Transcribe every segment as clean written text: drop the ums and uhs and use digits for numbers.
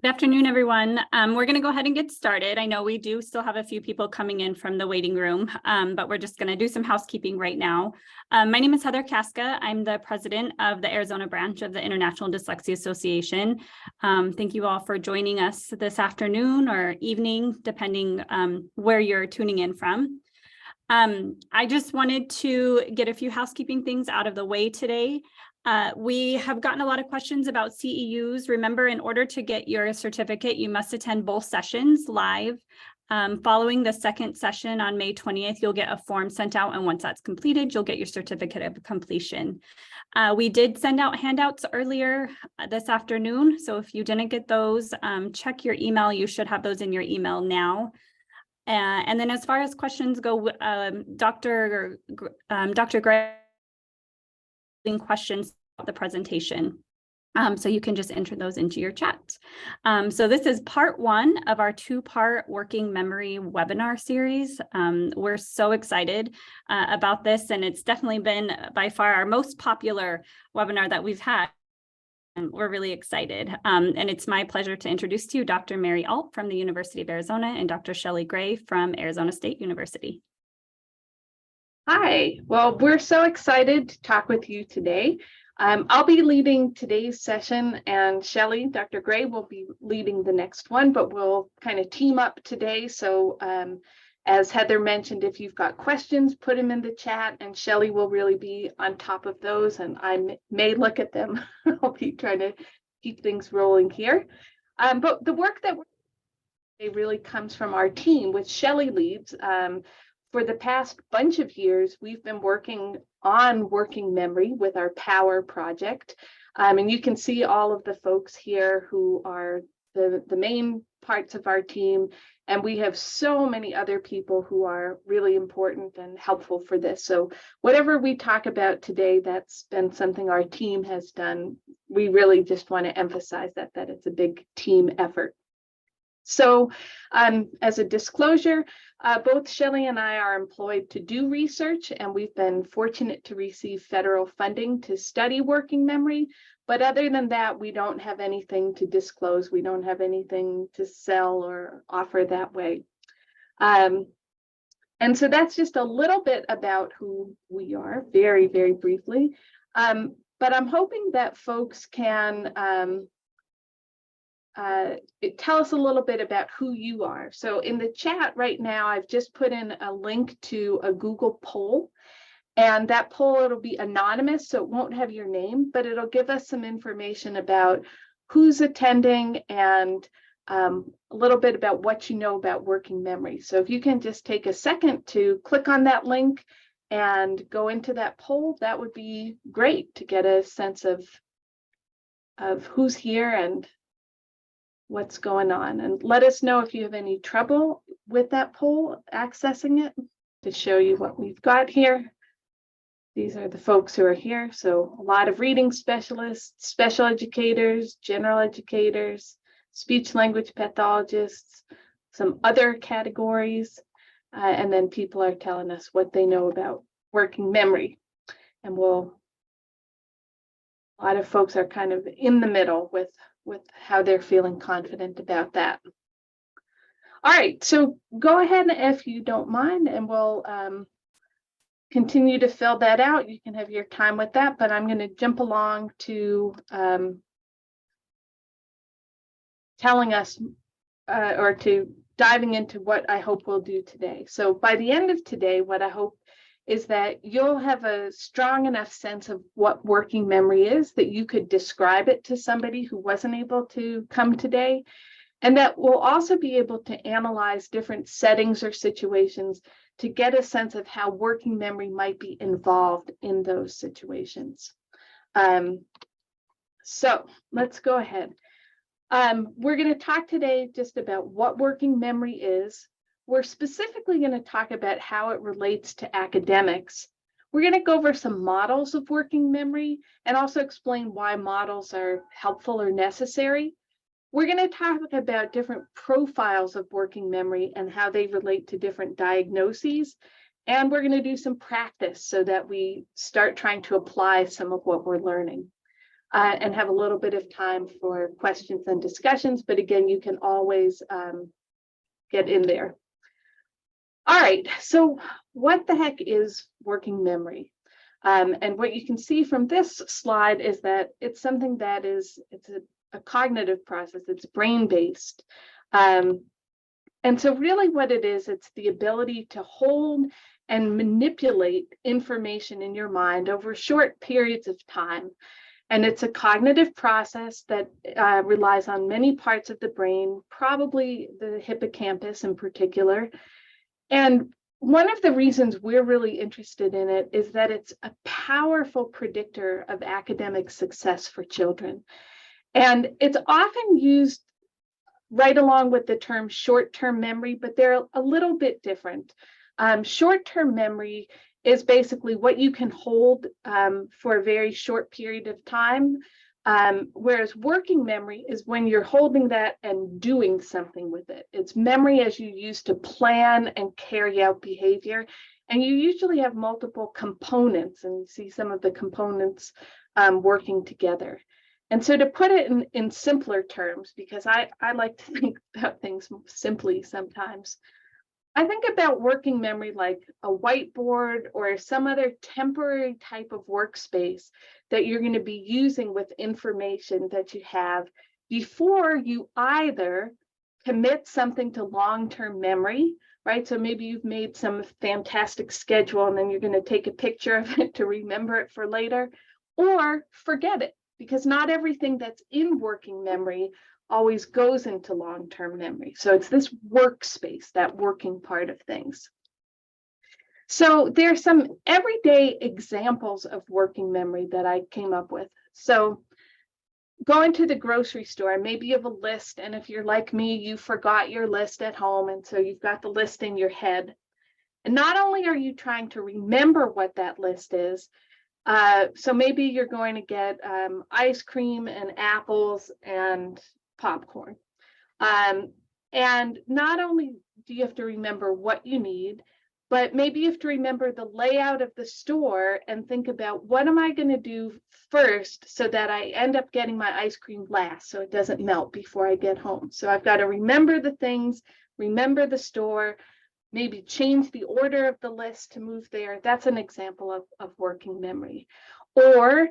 Good afternoon, everyone. We're going to go ahead and get started. I know we do still have a few people coming in from the waiting room, but we're just going to do some housekeeping right now. My name is Heather Casca. I'm the president of the Arizona branch of the International Dyslexia Association. Thank you all for joining us this afternoon or evening, depending where you're tuning in from. I just wanted to get a few housekeeping things out of the way today. We have gotten a lot of questions about CEUs. Remember, in order to get your certificate, you must attend both sessions live. Following the second session on May 20th, you'll get a form sent out, and once that's completed, you'll get your certificate of completion. We did send out handouts earlier this afternoon, so if you didn't get those, check your email. You should have those in your email now. And then as far as questions go, Dr. Gray questions about the presentation. So you can just enter those into your chat. So this is part one of our two-part working memory webinar series. We're so excited about this, and it's definitely been by far our most popular webinar that we've had. And we're really excited. And it's my pleasure to introduce to you Dr. Mary Alt from the University of Arizona and Dr. Shelley Gray from Arizona State University. Hi, well, we're so excited to talk with you today. I'll be leading today's session, and Shelley, Dr. Gray, will be leading the next one, but we'll kind of team up today. So as Heather mentioned, if you've got questions, put them in the chat, and Shelley will really be on top of those, and I may look at them. I'll be trying to keep things rolling here. But the work that it really comes from our team, which Shelley leads. For the past bunch of years, we've been working on working memory with our POWER project. And you can see all of the folks here who are the main parts of our team. And we have so many other people who are really important and helpful for this. So whatever we talk about today, that's been something our team has done. We really just want to emphasize that it's a big team effort. So as a disclosure, both Shelley and I are employed to do research, and we've been fortunate to receive federal funding to study working memory. But other than that, we don't have anything to disclose. We don't have anything to sell or offer that way. And so that's just a little bit about who we are, very, very briefly. But I'm hoping that folks can tell us a little bit about who you are. So in the chat right now, I've just put in a link to a Google poll, and that poll, it'll be anonymous, so it won't have your name, but it'll give us some information about who's attending and a little bit about what you know about working memory. So if you can just take a second to click on that link and go into that poll, that would be great to get a sense of who's here and what's going on. And let us know if you have any trouble with that poll, accessing it, to show you what we've got here. These are the folks who are here. So a lot of reading specialists, special educators, general educators, speech language pathologists, some other categories, and then people are telling us what they know about working memory. And a lot of folks are kind of in the middle with how they're feeling confident about that. All right, so go ahead if you don't mind, and we'll continue to fill that out. You can have your time with that, but I'm going to jump along to telling us or to diving into what I hope we'll do today. So by the end of today, what I hope is that you'll have a strong enough sense of what working memory is that you could describe it to somebody who wasn't able to come today, and that we'll also be able to analyze different settings or situations to get a sense of how working memory might be involved in those situations. So let's go ahead. We're going to talk today just about what working memory is. We're specifically going to talk about how it relates to academics. We're going to go over some models of working memory and also explain why models are helpful or necessary. We're going to talk about different profiles of working memory and how they relate to different diagnoses. And we're going to do some practice so that we start trying to apply some of what we're learning. and have a little bit of time for questions and discussions. But again, you can always get in there. All right, so what the heck is working memory? And what you can see from this slide is that it's something that it's a cognitive process, it's brain-based. And so really what it is, it's the ability to hold and manipulate information in your mind over short periods of time. And it's a cognitive process that relies on many parts of the brain, probably the hippocampus in particular. And one of the reasons we're really interested in it is that it's a powerful predictor of academic success for children. And it's often used right along with the term short-term memory, but they're a little bit different. Short-term memory is basically what you can hold for a very short period of time, whereas working memory is when you're holding that and doing something with it. It's memory as you use to plan and carry out behavior, and you usually have multiple components, and you see some of the components working together. And so to put it in simpler terms, because I like to think about things simply sometimes, I think about working memory like a whiteboard or some other temporary type of workspace that you're going to be using with information that you have before you either commit something to long-term memory, right? So maybe you've made some fantastic schedule and then you're going to take a picture of it to remember it for later, or forget it, because not everything that's in working memory always goes into long-term memory. So it's this workspace, that working part of things. So there's some everyday examples of working memory that I came up with. So going to the grocery store, maybe you have a list, and if you're like me, you forgot your list at home, and so you've got the list in your head. And not only are you trying to remember what that list is, so maybe you're going to get ice cream and apples and popcorn. And not only do you have to remember what you need, but maybe you have to remember the layout of the store and think about, what am I going to do first so that I end up getting my ice cream last so it doesn't melt before I get home. So I've got to remember the things, remember the store, maybe change the order of the list to move there. That's an example of working memory. Or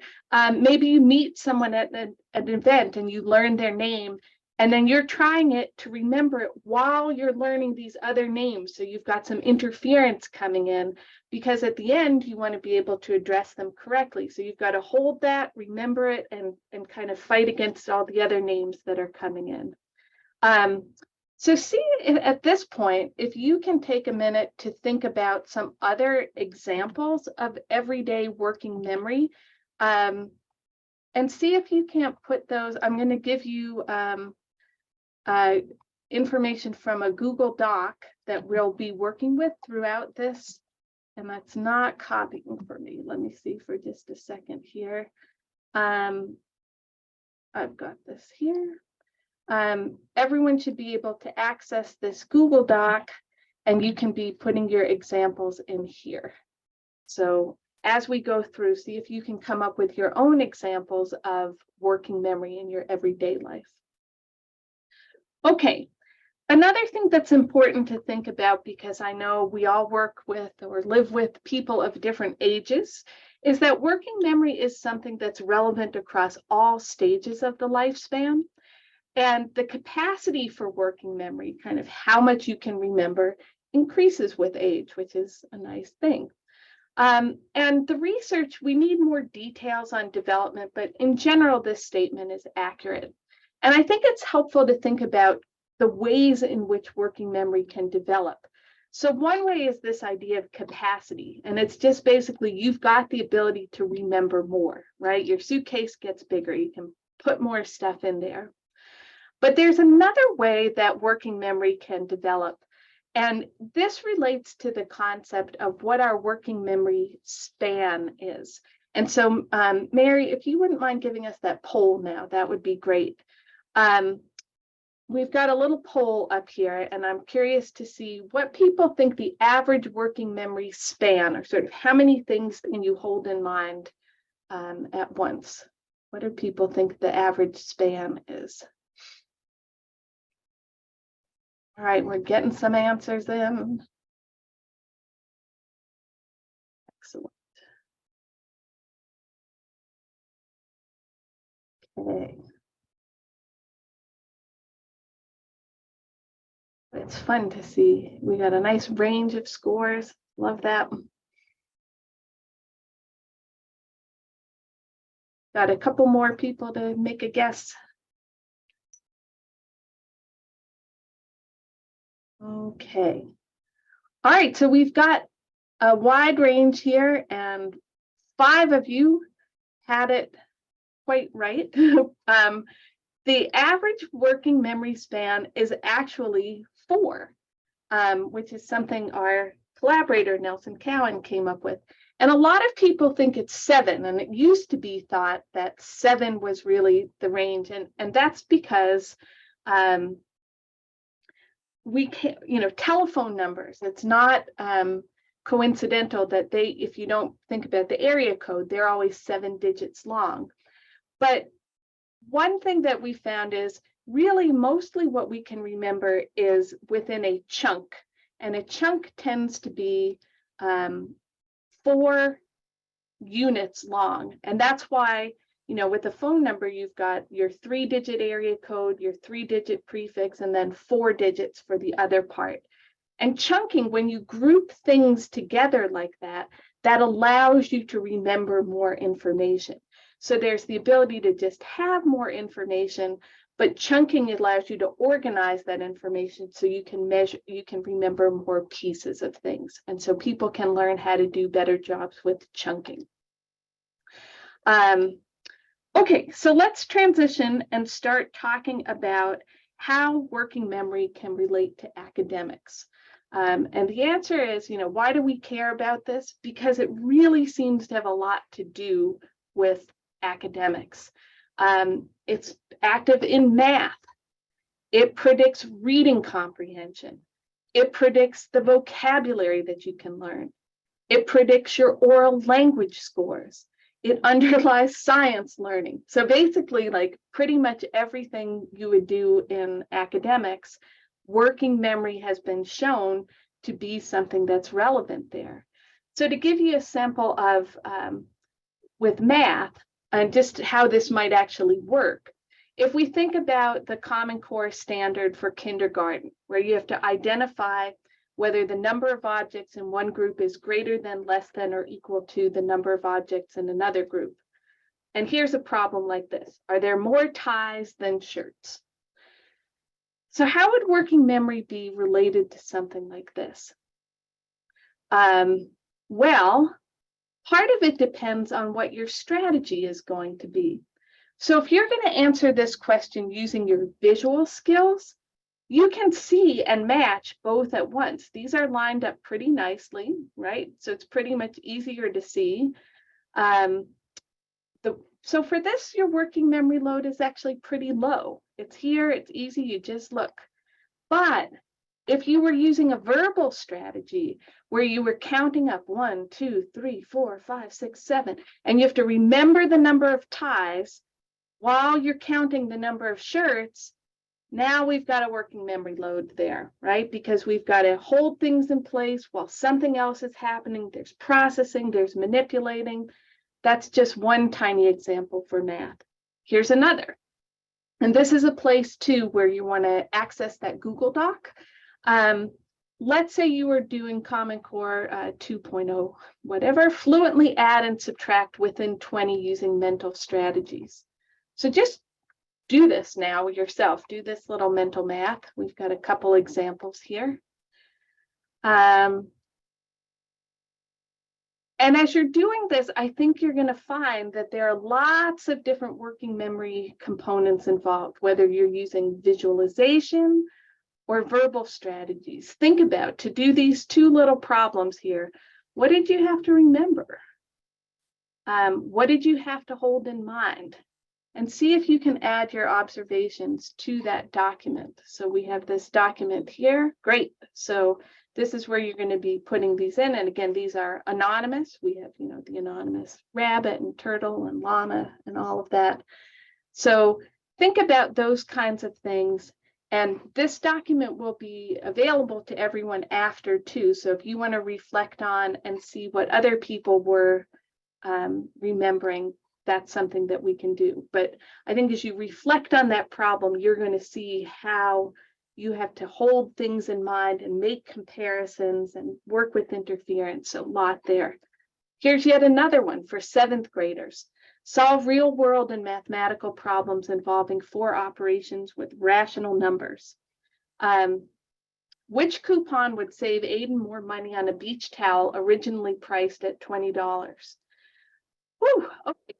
maybe you meet someone at an event and you learn their name, and then you're trying it to remember it while you're learning these other names. So you've got some interference coming in, because at the end, you want to be able to address them correctly. So you've got to hold that, remember it, and kind of fight against all the other names that are coming in. So see at this point, if you can take a minute to think about some other examples of everyday working memory, and see if you can't put those. I'm going to give you information from a Google Doc that we'll be working with throughout this. And that's not copying for me. Let me see for just a second here. I've got this here. Everyone should be able to access this Google Doc, and you can be putting your examples in here. So as we go through, see if you can come up with your own examples of working memory in your everyday life. Okay, another thing that's important to think about, because I know we all work with or live with people of different ages, is that working memory is something that's relevant across all stages of the lifespan. And the capacity for working memory, kind of how much you can remember, increases with age, which is a nice thing. And the research, we need more details on development, but in general, this statement is accurate. And I think it's helpful to think about the ways in which working memory can develop. So one way is this idea of capacity, and it's just basically you've got the ability to remember more, right? Your suitcase gets bigger, you can put more stuff in there. But there's another way that working memory can develop, and this relates to the concept of what our working memory span is. And so, Mary, if you wouldn't mind giving us that poll now, that would be great. We've got a little poll up here, and I'm curious to see what people think the average working memory span, or sort of how many things can you hold in mind at once. What do people think the average span is? All right, we're getting some answers in. Excellent. Okay. It's fun to see. We got a nice range of scores. Love that. Got a couple more people to make a guess. Okay. All right, so we've got a wide range here, and 5 of you had it quite right. The average working memory span is actually 4, which is something our collaborator, Nelson Cowan, came up with. And a lot of people think it's 7, and it used to be thought that 7 was really the range. And that's because we can't, telephone numbers, it's not coincidental that if you don't think about the area code, they're always 7 digits long. But one thing that we found is really mostly what we can remember is within a chunk, and a chunk tends to be 4 units long. And that's why, with a phone number, you've got your 3-digit area code, your 3-digit prefix, and then 4 digits for the other part. And chunking, when you group things together like that, that allows you to remember more information. So there's the ability to just have more information, but chunking allows you to organize that information so you can remember more pieces of things. And so people can learn how to do better jobs with chunking. Okay, so let's transition and start talking about how working memory can relate to academics. And the answer is, why do we care about this? Because it really seems to have a lot to do with academics. It's active in math. It predicts reading comprehension. It predicts the vocabulary that you can learn. It predicts your oral language scores. It underlies science learning. So basically, like pretty much everything you would do in academics, working memory has been shown to be something that's relevant there. So to give you a sample of with math and just how this might actually work, if we think about the Common Core standard for kindergarten, where you have to identify whether the number of objects in one group is greater than, less than, or equal to the number of objects in another group. And here's a problem like this. Are there more ties than shirts? So how would working memory be related to something like this? Well, part of it depends on what your strategy is going to be. So if you're going to answer this question using your visual skills, you can see and match both at once. These are lined up pretty nicely, right? So it's pretty much easier to see. So for this, your working memory load is actually pretty low. It's here, it's easy, you just look. But if you were using a verbal strategy where you were counting up 1, 2, 3, 4, 5, 6, 7, and you have to remember the number of ties while you're counting the number of shirts, now we've got a working memory load there, right? Because we've got to hold things in place while something else is happening. There's processing, there's manipulating. That's just one tiny example for math. Here's another. And this is a place too where you want to access that Google Doc. Let's say you were doing Common Core 2.0, whatever, fluently add and subtract within 20 using mental strategies. So just do this now yourself. Do this little mental math. We've got a couple examples here. And as you're doing this, I think you're going to find that there are lots of different working memory components involved, whether you're using visualization or verbal strategies. Think about, to do these 2 little problems here, what did you have to remember? What did you have to hold in mind? And see if you can add your observations to that document. So we have this document here. Great. So This is where you're going to be putting these in. And again, these are anonymous. We have, the anonymous rabbit and turtle and llama and all of that. So think about those kinds of things. And this document will be available to everyone after too. So if you want to reflect on and see what other people were remembering, that's something that we can do. But I think as you reflect on that problem, you're going to see how you have to hold things in mind and make comparisons and work with interference. A lot there. Here's yet another one for 7th graders. Solve real world and mathematical problems involving 4 operations with rational numbers. Which coupon would save Aiden more money on a beach towel originally priced at $20? Whew, okay.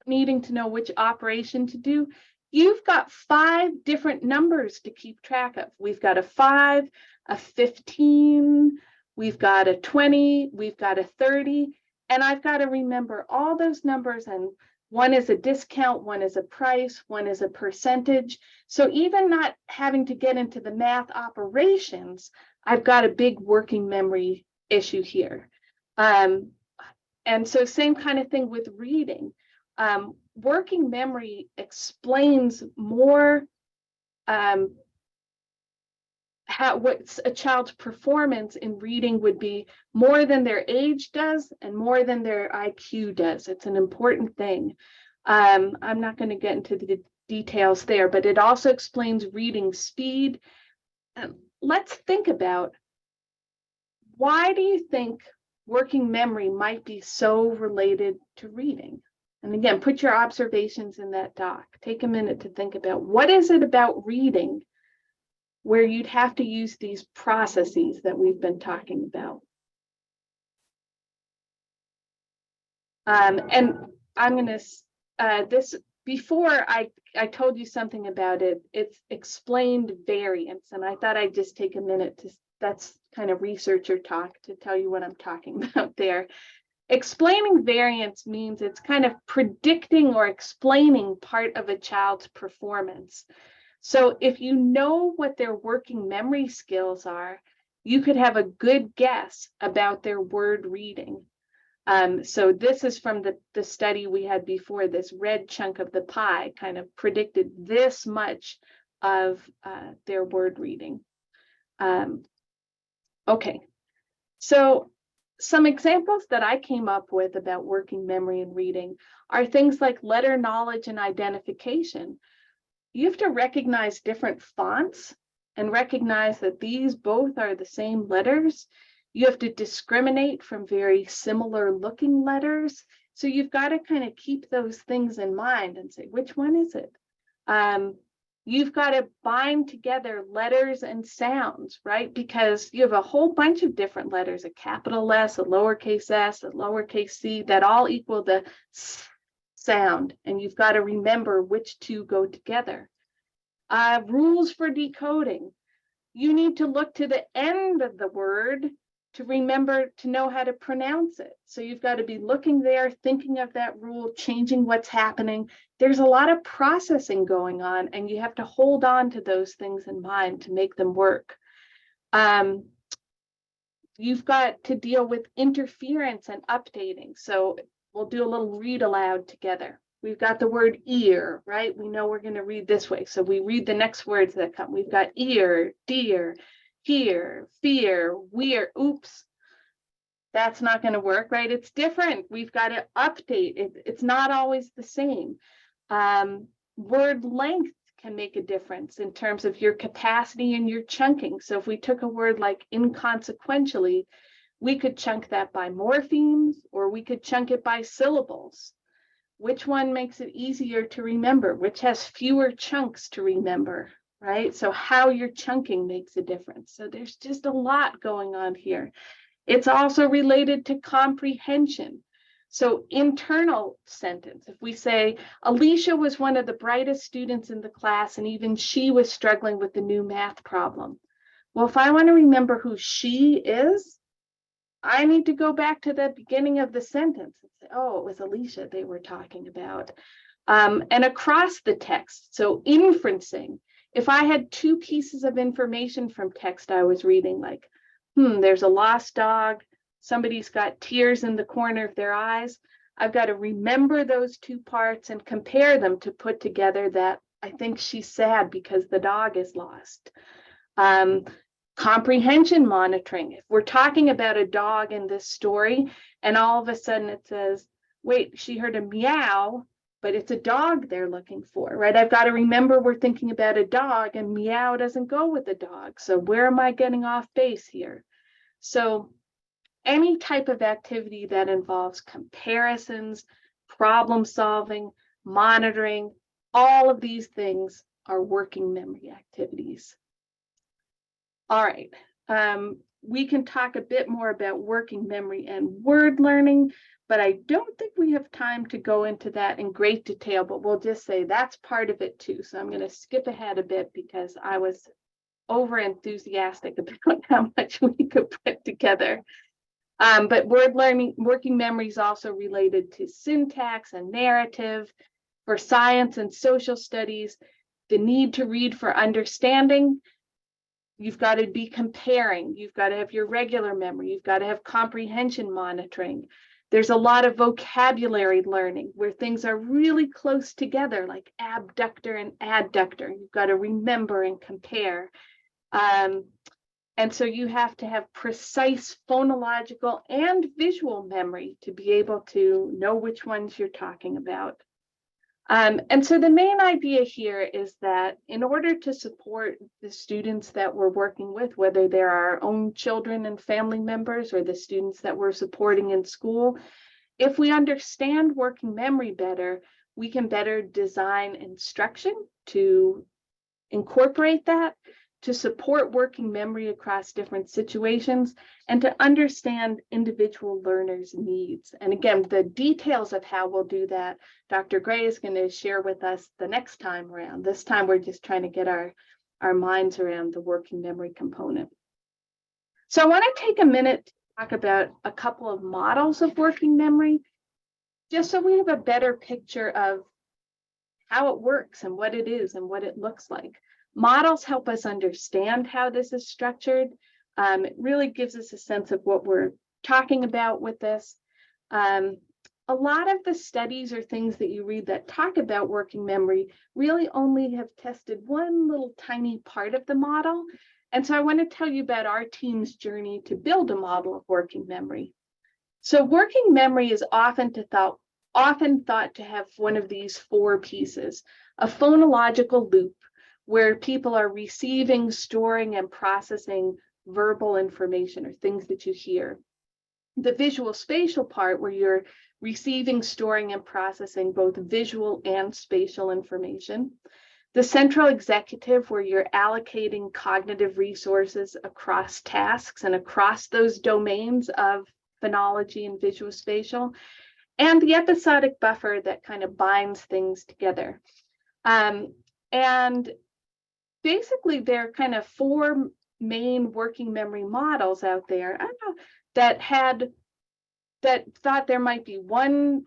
Needing to know which operation to do. You've got 5 different numbers to keep track of. We've got a 5, a 15, we've got a 20, we've got a 30, and I've got to remember all those numbers, and one is a discount, one is a price, one is a percentage. So even not having to get into the math operations, I've got a big working memory issue here. And so same kind of thing with reading. Working memory explains more what a child's performance in reading would be, more than their age does and more than their IQ does. It's an important thing. I'm not going to get into the details there, but it also explains reading speed. Let's think about, why do you think working memory might be so related to reading? And again, put your observations in that doc. Take a minute to think about, what is it about reading where you'd have to use these processes that we've been talking about? And I'm going to, before I told you something about it, it's explained variance. And I thought I'd just take a minute to, that's kind of researcher talk, to tell you what I'm talking about there. Explaining variance means it's kind of predicting or explaining part of a child's performance. So if you know what their working memory skills are, you could have a good guess about their word reading. So this is from the study we had before. This red chunk of the pie kind of predicted this much of their word reading. Okay, so some examples that I came up with about working memory and reading are things like letter knowledge and identification. You have to recognize different fonts and recognize that these both are the same letters. You have to discriminate from very similar looking letters. So you've got to kind of keep those things in mind and say, which one is it? You've got to bind together letters and sounds, right? Because you have a whole bunch of different letters, a capital S, a lowercase s, a lowercase c, that all equal the s sound. And you've got to remember which two go together. Rules for decoding. You need to look to the end of the word to remember to know how to pronounce it. So you've got to be looking there, thinking of that rule, changing what's happening. There's a lot of processing going on, and you have to hold on to those things in mind to make them work. You've got to deal with interference and updating. So we'll do a little read aloud together. We've got the word ear, right? We know we're going to read this way. So we read the next words that come. We've got ear, dear, here, fear, weir. Oops, that's not going to work, right? It's different. We've got to update. It's not always the same. Word length can make a difference in terms of your capacity and your chunking. So if we took a word like inconsequentially, we could chunk that by morphemes, or we could chunk it by syllables. Which one makes it easier to remember? Which has fewer chunks to remember, right? So how you're chunking makes a difference. So there's just a lot going on here. It's also related to comprehension. So internal sentence, if we say, Alicia was one of the brightest students in the class, and even she was struggling with the new math problem. Well, if I want to remember who she is, I need to go back to the beginning of the sentence and say, oh, it was Alicia they were talking about. And across the text, so inferencing. If I had 2 pieces of information from text I was reading, like there's a lost dog. Somebody's got tears in the corner of their eyes. I've got to remember those two parts and compare them to put together that I think she's sad because the dog is lost. Comprehension monitoring. If we're talking about a dog in this story, and all of a sudden it says, wait, she heard a meow, but it's a dog they're looking for, right? I've got to remember we're thinking about a dog, and meow doesn't go with a dog. So where am I getting off base here? So any type of activity that involves comparisons, problem solving, monitoring, all of these things are working memory activities. All right, we can talk a bit more about working memory and word learning, but I don't think we have time to go into that in great detail, but we'll just say that's part of it too. So I'm going to skip ahead a bit because I was over enthusiastic about how much we could put together. But word learning, working memory is also related to syntax and narrative. For science and social studies, the need to read for understanding, you've got to be comparing, you've got to have your regular memory, you've got to have comprehension monitoring. There's a lot of vocabulary learning where things are really close together, like abductor and adductor. You've got to remember and compare. And so you have to have precise phonological and visual memory to be able to know which ones you're talking about. And so the main idea here is that in order to support the students that we're working with, whether they're our own children and family members or the students that we're supporting in school, if we understand working memory better, we can better design instruction to incorporate that, to support working memory across different situations, and to understand individual learners' needs. And again, the details of how we'll do that, Dr. Gray is going to share with us the next time around. This time, we're just trying to get our minds around the working memory component. So I want to take a minute to talk about a couple of models of working memory, just so we have a better picture of how it works and what it is and what it looks like. Models help us understand how this is structured. It really gives us a sense of what we're talking about with this. A lot of the studies or things that you read that talk about working memory really only have tested one little tiny part of the model. And so I want to tell you about our team's journey to build a model of working memory. So working memory is often thought to have one of these four pieces: a phonological loop, where people are receiving, storing, and processing verbal information or things that you hear. The visual spatial part, where you're receiving, storing, and processing both visual and spatial information. The central executive, where you're allocating cognitive resources across tasks and across those domains of phonology and visual spatial. And the episodic buffer that kind of binds things together. And basically, there are kind of four main working memory models out there that thought there might be one,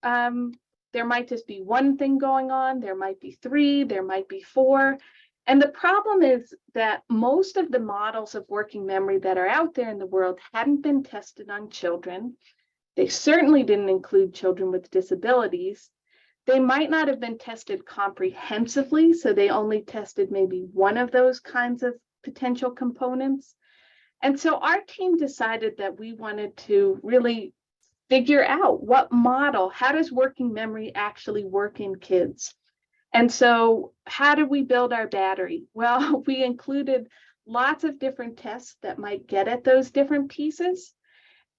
there might just be one thing going on, there might be three, there might be four. And the problem is that most of the models of working memory that are out there in the world hadn't been tested on children. They certainly didn't include children with disabilities. They might not have been tested comprehensively, so they only tested maybe one of those kinds of potential components. And so our team decided that we wanted to really figure out what model, how does working memory actually work in kids? And so how did we build our battery? Well, we included lots of different tests that might get at those different pieces.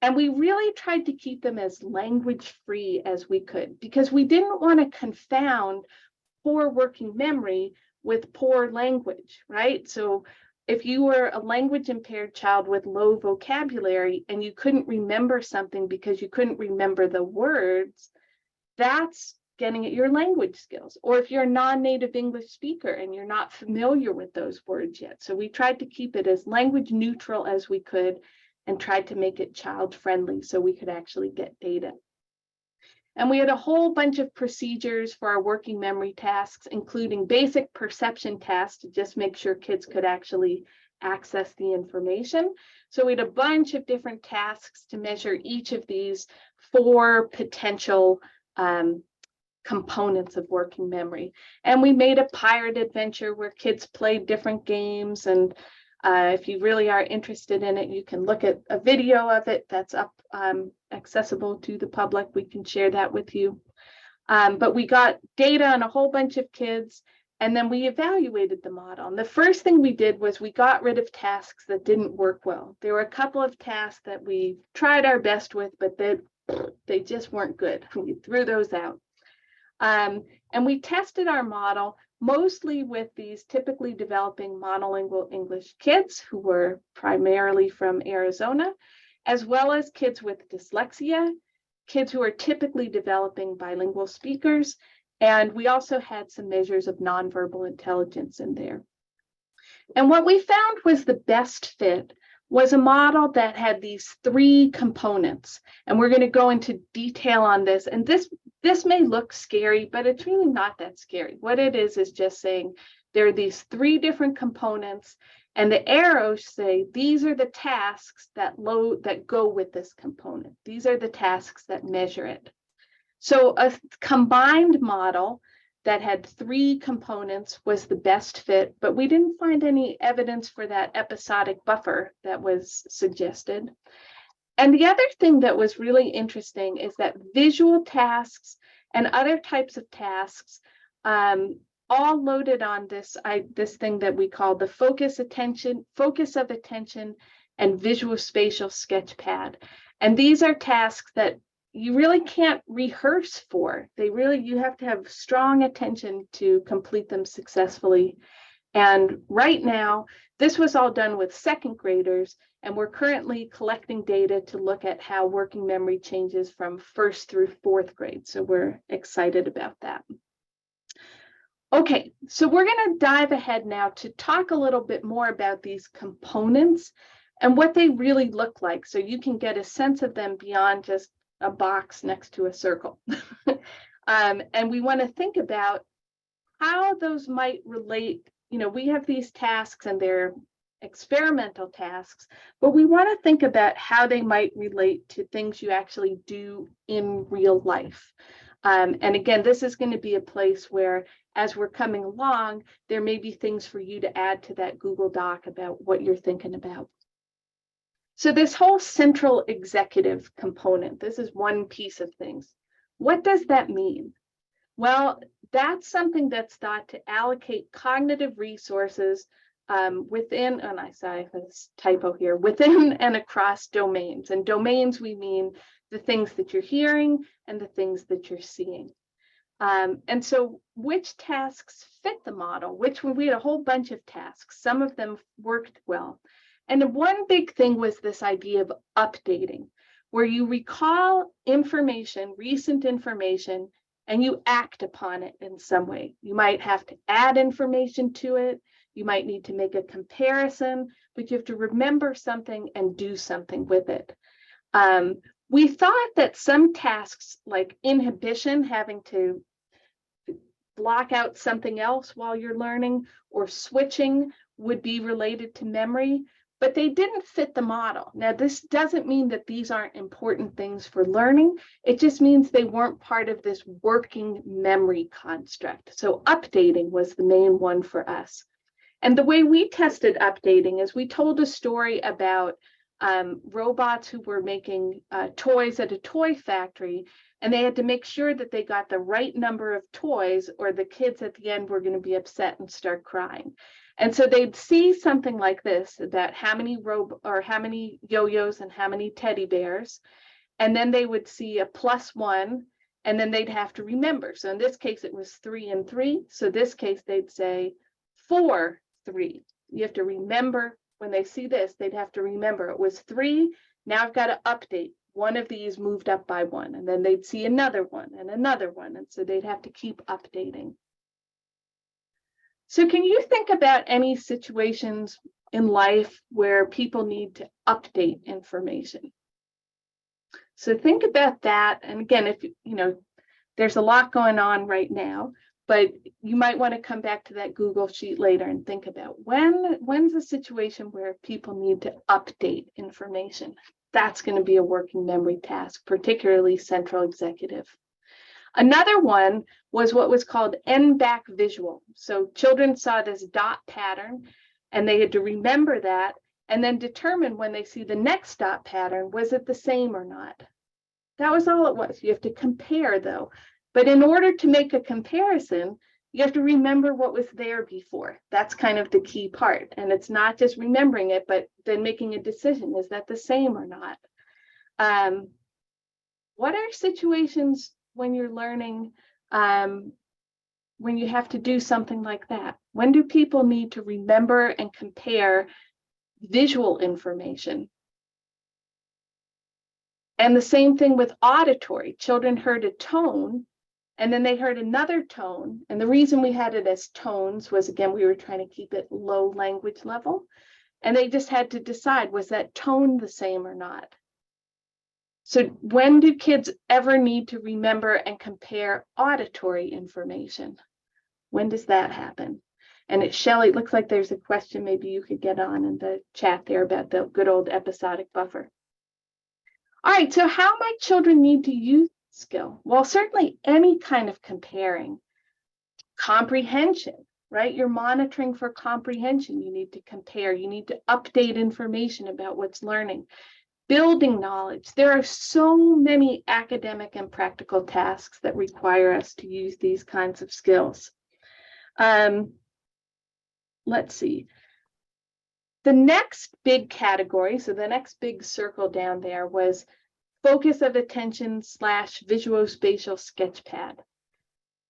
And we really tried to keep them as language-free as we could, because we didn't want to confound poor working memory with poor language, right? So if you were a language-impaired child with low vocabulary and you couldn't remember something because you couldn't remember the words, that's getting at your language skills. Or if you're a non-native English speaker and you're not familiar with those words yet. So we tried to keep it as language neutral as we could and tried to make it child friendly so we could actually get data. And we had a whole bunch of procedures for our working memory tasks, including basic perception tasks to just make sure kids could actually access the information. So we had a bunch of different tasks to measure each of these 4 potential components of working memory. And we made a pirate adventure where kids played different games. And if you really are interested in it, you can look at a video of it that's up, accessible to the public. We can share that with you. But we got data on a whole bunch of kids, and then we evaluated the model. And the first thing we did was we got rid of tasks that didn't work well. There were a couple of tasks that we tried our best with, but they just weren't good. We threw those out. And we tested our model mostly with these typically developing monolingual English kids who were primarily from Arizona, as well as kids with dyslexia, kids who are typically developing bilingual speakers, and we also had some measures of nonverbal intelligence in there. And what we found was the best fit was a model that had these 3 components. And we're going to go into detail on this. And this may look scary, but it's really not that scary. What it is just saying there are these 3 different components, and the arrows say these are the tasks that go with this component. These are the tasks that measure it. So a combined model that had 3 components was the best fit, but we didn't find any evidence for that episodic buffer that was suggested. And the other thing that was really interesting is that visual tasks and other types of tasks all loaded on this thing that we call the focus of attention and visual spatial sketchpad. And these are tasks that you really can't rehearse for. You have to have strong attention to complete them successfully. And right now, this was all done with 2nd graders, and we're currently collecting data to look at how working memory changes from 1st through 4th grade. So we're excited about that. Okay, so we're going to dive ahead now to talk a little bit more about these components and what they really look like, so you can get a sense of them beyond just a box next to a circle. And we want to think about how those might relate. We have these tasks and they're experimental tasks, but we want to think about how they might relate to things you actually do in real life. And again, this is going to be a place where, as we're coming along, there may be things for you to add to that Google Doc about what you're thinking about. So this whole central executive component, this is one piece of things. What does that mean? Well, that's something that's thought to allocate cognitive resources within, and I saw a typo here, within and across domains. And domains, we mean the things that you're hearing and the things that you're seeing. And so which tasks fit the model? We had a whole bunch of tasks. Some of them worked well. And one big thing was this idea of updating, where you recall information, recent information, and you act upon it in some way. You might have to add information to it. You might need to make a comparison, but you have to remember something and do something with it. We thought that some tasks like inhibition, having to block out something else while you're learning, or switching would be related to memory, but they didn't fit the model. Now, this doesn't mean that these aren't important things for learning. It just means they weren't part of this working memory construct. So updating was the main one for us. And the way we tested updating is we told a story about robots who were making toys at a toy factory, and they had to make sure that they got the right number of toys, or the kids at the end were going to be upset and start crying. And so they'd see something like this, about how many yo-yos and how many teddy bears, and then they would see a +1, and then they'd have to remember. So in this case, it was 3 and 3. So this case, they'd say 4, 3. You have to remember. When they see this, they'd have to remember it was 3. Now I've got to update. One of these moved up by 1, and then they'd see another one and another one. And so they'd have to keep updating. So can you think about any situations in life where people need to update information? So think about that. And again, if there's a lot going on right now, but you might want to come back to that Google sheet later and think about when's a situation where people need to update information. That's going to be a working memory task, particularly central executive. Another one was what was called end-back visual. So children saw this dot pattern and they had to remember that and then determine when they see the next dot pattern, was it the same or not? That was all it was. You have to compare though. But in order to make a comparison, you have to remember what was there before. That's kind of the key part. And it's not just remembering it, but then making a decision. Is that the same or not? What are situations when you're learning, when you have to do something like that? When do people need to remember and compare visual information? And the same thing with auditory. Children heard a tone and then they heard another tone. And the reason we had it as tones was, again, we were trying to keep it low language level. And they just had to decide, was that tone the same or not? So when do kids ever need to remember and compare auditory information? When does that happen? And it's Shelley, it looks like there's a question maybe you could get on in the chat there about the good old episodic buffer. All right, so how might children need to use this skill? Well, certainly any kind of comparing. Comprehension, right? You're monitoring for comprehension. You need to compare. You need to update information about what's learning. Building knowledge. There are so many academic and practical tasks that require us to use these kinds of skills. Let's see. The next big category, so the next big circle down there was focus of attention / visuospatial sketchpad.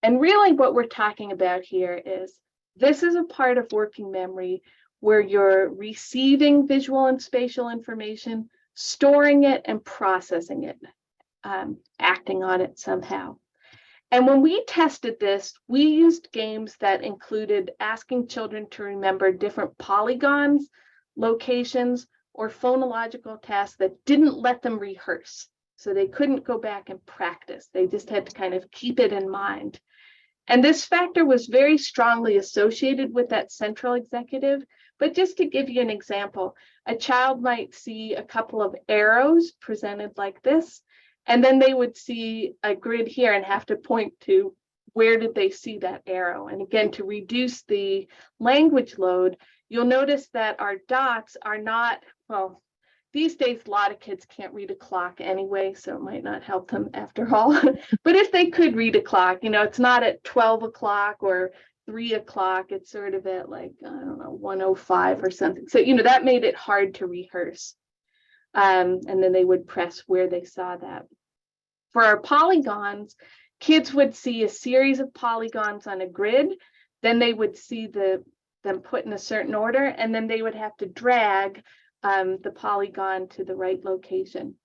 And really what we're talking about here is this is a part of working memory where you're receiving visual and spatial information, storing it and processing it, acting on it somehow. And when we tested this, we used games that included asking children to remember different polygons, locations, or phonological tasks that didn't let them rehearse. So they couldn't go back and practice. They just had to kind of keep it in mind. And this factor was very strongly associated with that central executive. But just to give you an example, a child might see a couple of arrows presented like this, and then they would see a grid here and have to point to where did they see that arrow. And again, to reduce the language load, you'll notice that our dots are not, well, these days, a lot of kids can't read a clock anyway, so it might not help them after all. But if they could read a clock, you know, it's not at 12 o'clock or 3 o'clock, it's sort of at like, I don't know, 1:05 or something. So, you know, that made it hard to rehearse. And then they would press where they saw that. For our polygons, kids would see a series of polygons on a grid, then they would see them put in a certain order, and then they would have to drag the polygon to the right location.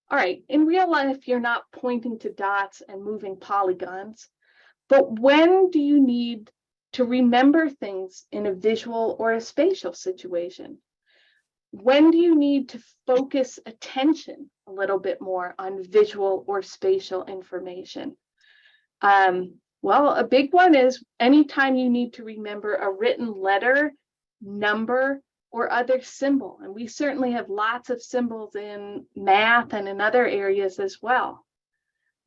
All right, in real life, you're not pointing to dots and moving polygons, but when do you need to remember things in a visual or a spatial situation? When do you need to focus attention a little bit more on visual or spatial information? Well, a big one is anytime you need to remember a written letter, number, or other symbol. And we certainly have lots of symbols in math and in other areas as well.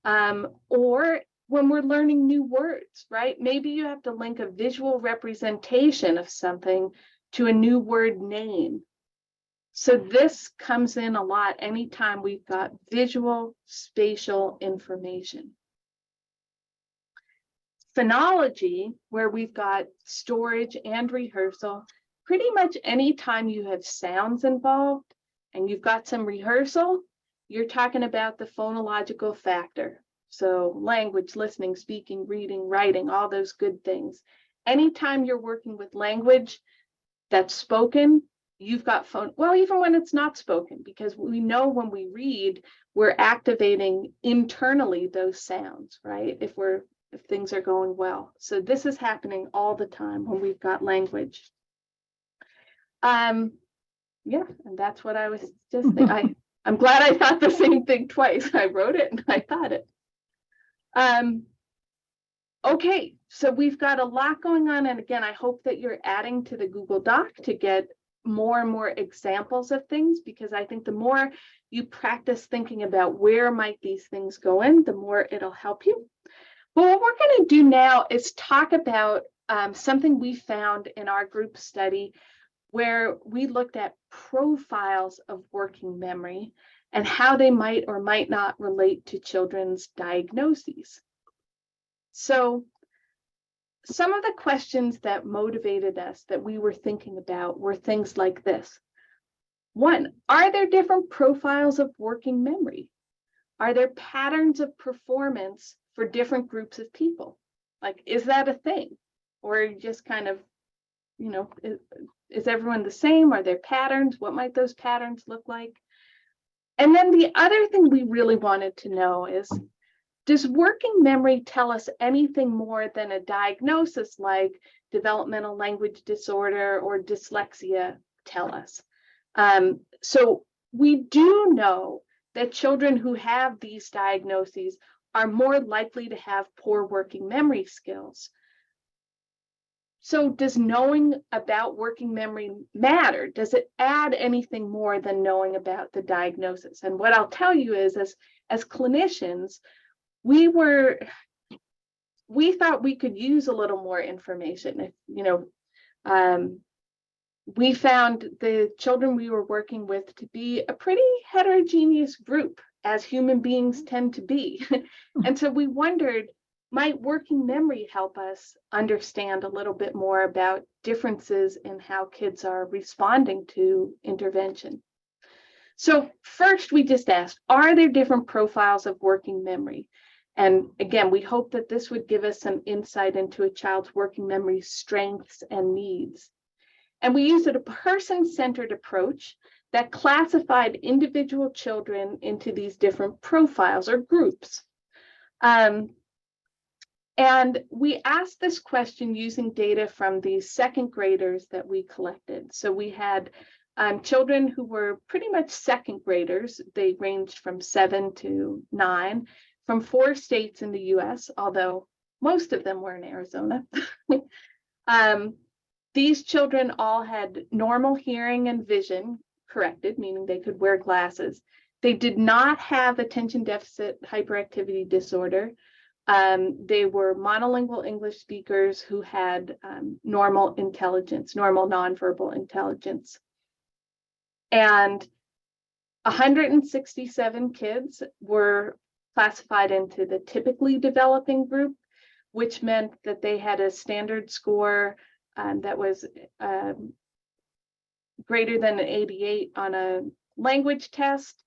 Or when we're learning new words, right? Maybe you have to link a visual representation of something to a new word name. So this comes in a lot anytime we've got visual spatial information. Phonology, where we've got storage and rehearsal, pretty much anytime you have sounds involved and you've got some rehearsal, you're talking about the phonological factor. So language, listening, speaking, reading, writing, all those good things. Anytime you're working with language that's spoken, you've got phone, well, even when it's not spoken, because we know when we read, we're activating internally those sounds, right? If things are going well. So this is happening all the time when we've got language. Yeah, and that's what I was just thinking. I'm glad I thought the same thing twice. I wrote it and I thought it. Okay, so we've got a lot going on. And again, I hope that you're adding to the Google Doc to get more and more examples of things, because I think the more you practice thinking about where might these things go in, the more it'll help you. But what we're going to do now is talk about something we found in our group study where we looked at profiles of working memory and how they might or might not relate to children's diagnoses. So some of the questions that motivated us that we were thinking about were things like this. One, are there different profiles of working memory? Are there patterns of performance for different groups of people? Like, is that a thing? Or just kind of, you know, is everyone the same? Are there patterns? What might those patterns look like? And then the other thing we really wanted to know is, does working memory tell us anything more than a diagnosis like developmental language disorder or dyslexia tell us? So we do know that children who have these diagnoses are more likely to have poor working memory skills. So does knowing about working memory matter? Does it add anything more than knowing about the diagnosis? And what I'll tell you is, as clinicians, we thought we could use a little more information. If, you know, we found the children we were working with to be a pretty heterogeneous group, as human beings tend to be. And so we wondered, might working memory help us understand a little bit more about differences in how kids are responding to intervention? So first, we just asked, are there different profiles of working memory? And again, we hope that this would give us some insight into a child's working memory strengths and needs. And we used a person-centered approach that classified individual children into these different profiles or groups. And we asked this question using data from the second graders that we collected. So we had children who were pretty much second graders. They ranged from 7 to 9 from 4 states in the US, although most of them were in Arizona. These children all had normal hearing and vision corrected, meaning they could wear glasses. They did not have attention deficit hyperactivity disorder. They were monolingual English speakers who had normal intelligence, normal nonverbal intelligence. And 167 kids were classified into the typically developing group, which meant that they had a standard score that was greater than an 88 on a language test.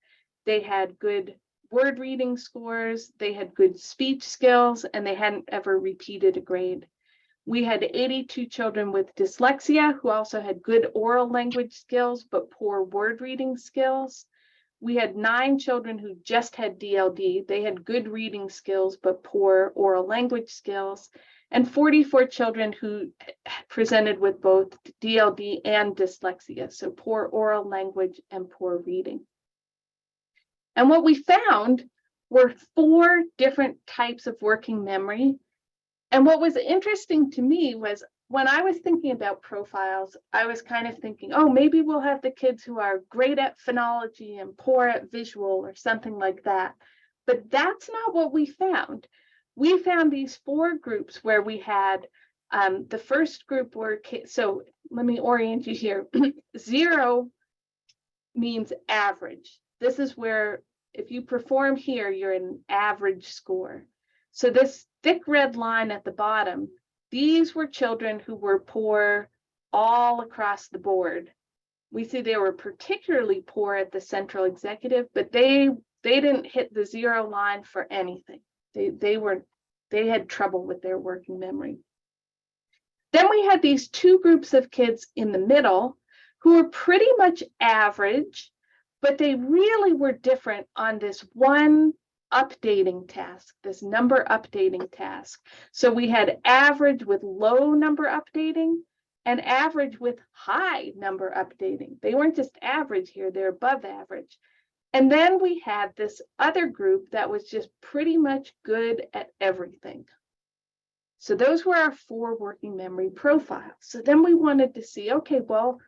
They had good word reading scores, they had good speech skills, and they hadn't ever repeated a grade. We had 82 children with dyslexia who also had good oral language skills, but poor word reading skills. We had 9 children who just had DLD. They had good reading skills, but poor oral language skills. And 44 children who presented with both DLD and dyslexia, so poor oral language and poor reading. And what we found were 4 different types of working memory. And what was interesting to me was, when I was thinking about profiles, I was kind of thinking, oh, maybe we'll have the kids who are great at phonology and poor at visual or something like that. But that's not what we found. We found these 4 groups where we had the first group were kids. So let me orient you here. 0 means average. This is where if you perform here, you're an average score. So this thick red line at the bottom, these were children who were poor all across the board. We see they were particularly poor at the central executive, but they didn't hit the 0 line for anything. They had trouble with their working memory. Then we had these 2 groups of kids in the middle who were pretty much average, but they really were different on this one updating task, this number updating task. So we had average with low number updating and average with high number updating. They weren't just average here, they're above average. And then we had this other group that was just pretty much good at everything. So those were our 4 working memory profiles. So then we wanted to see, okay, well,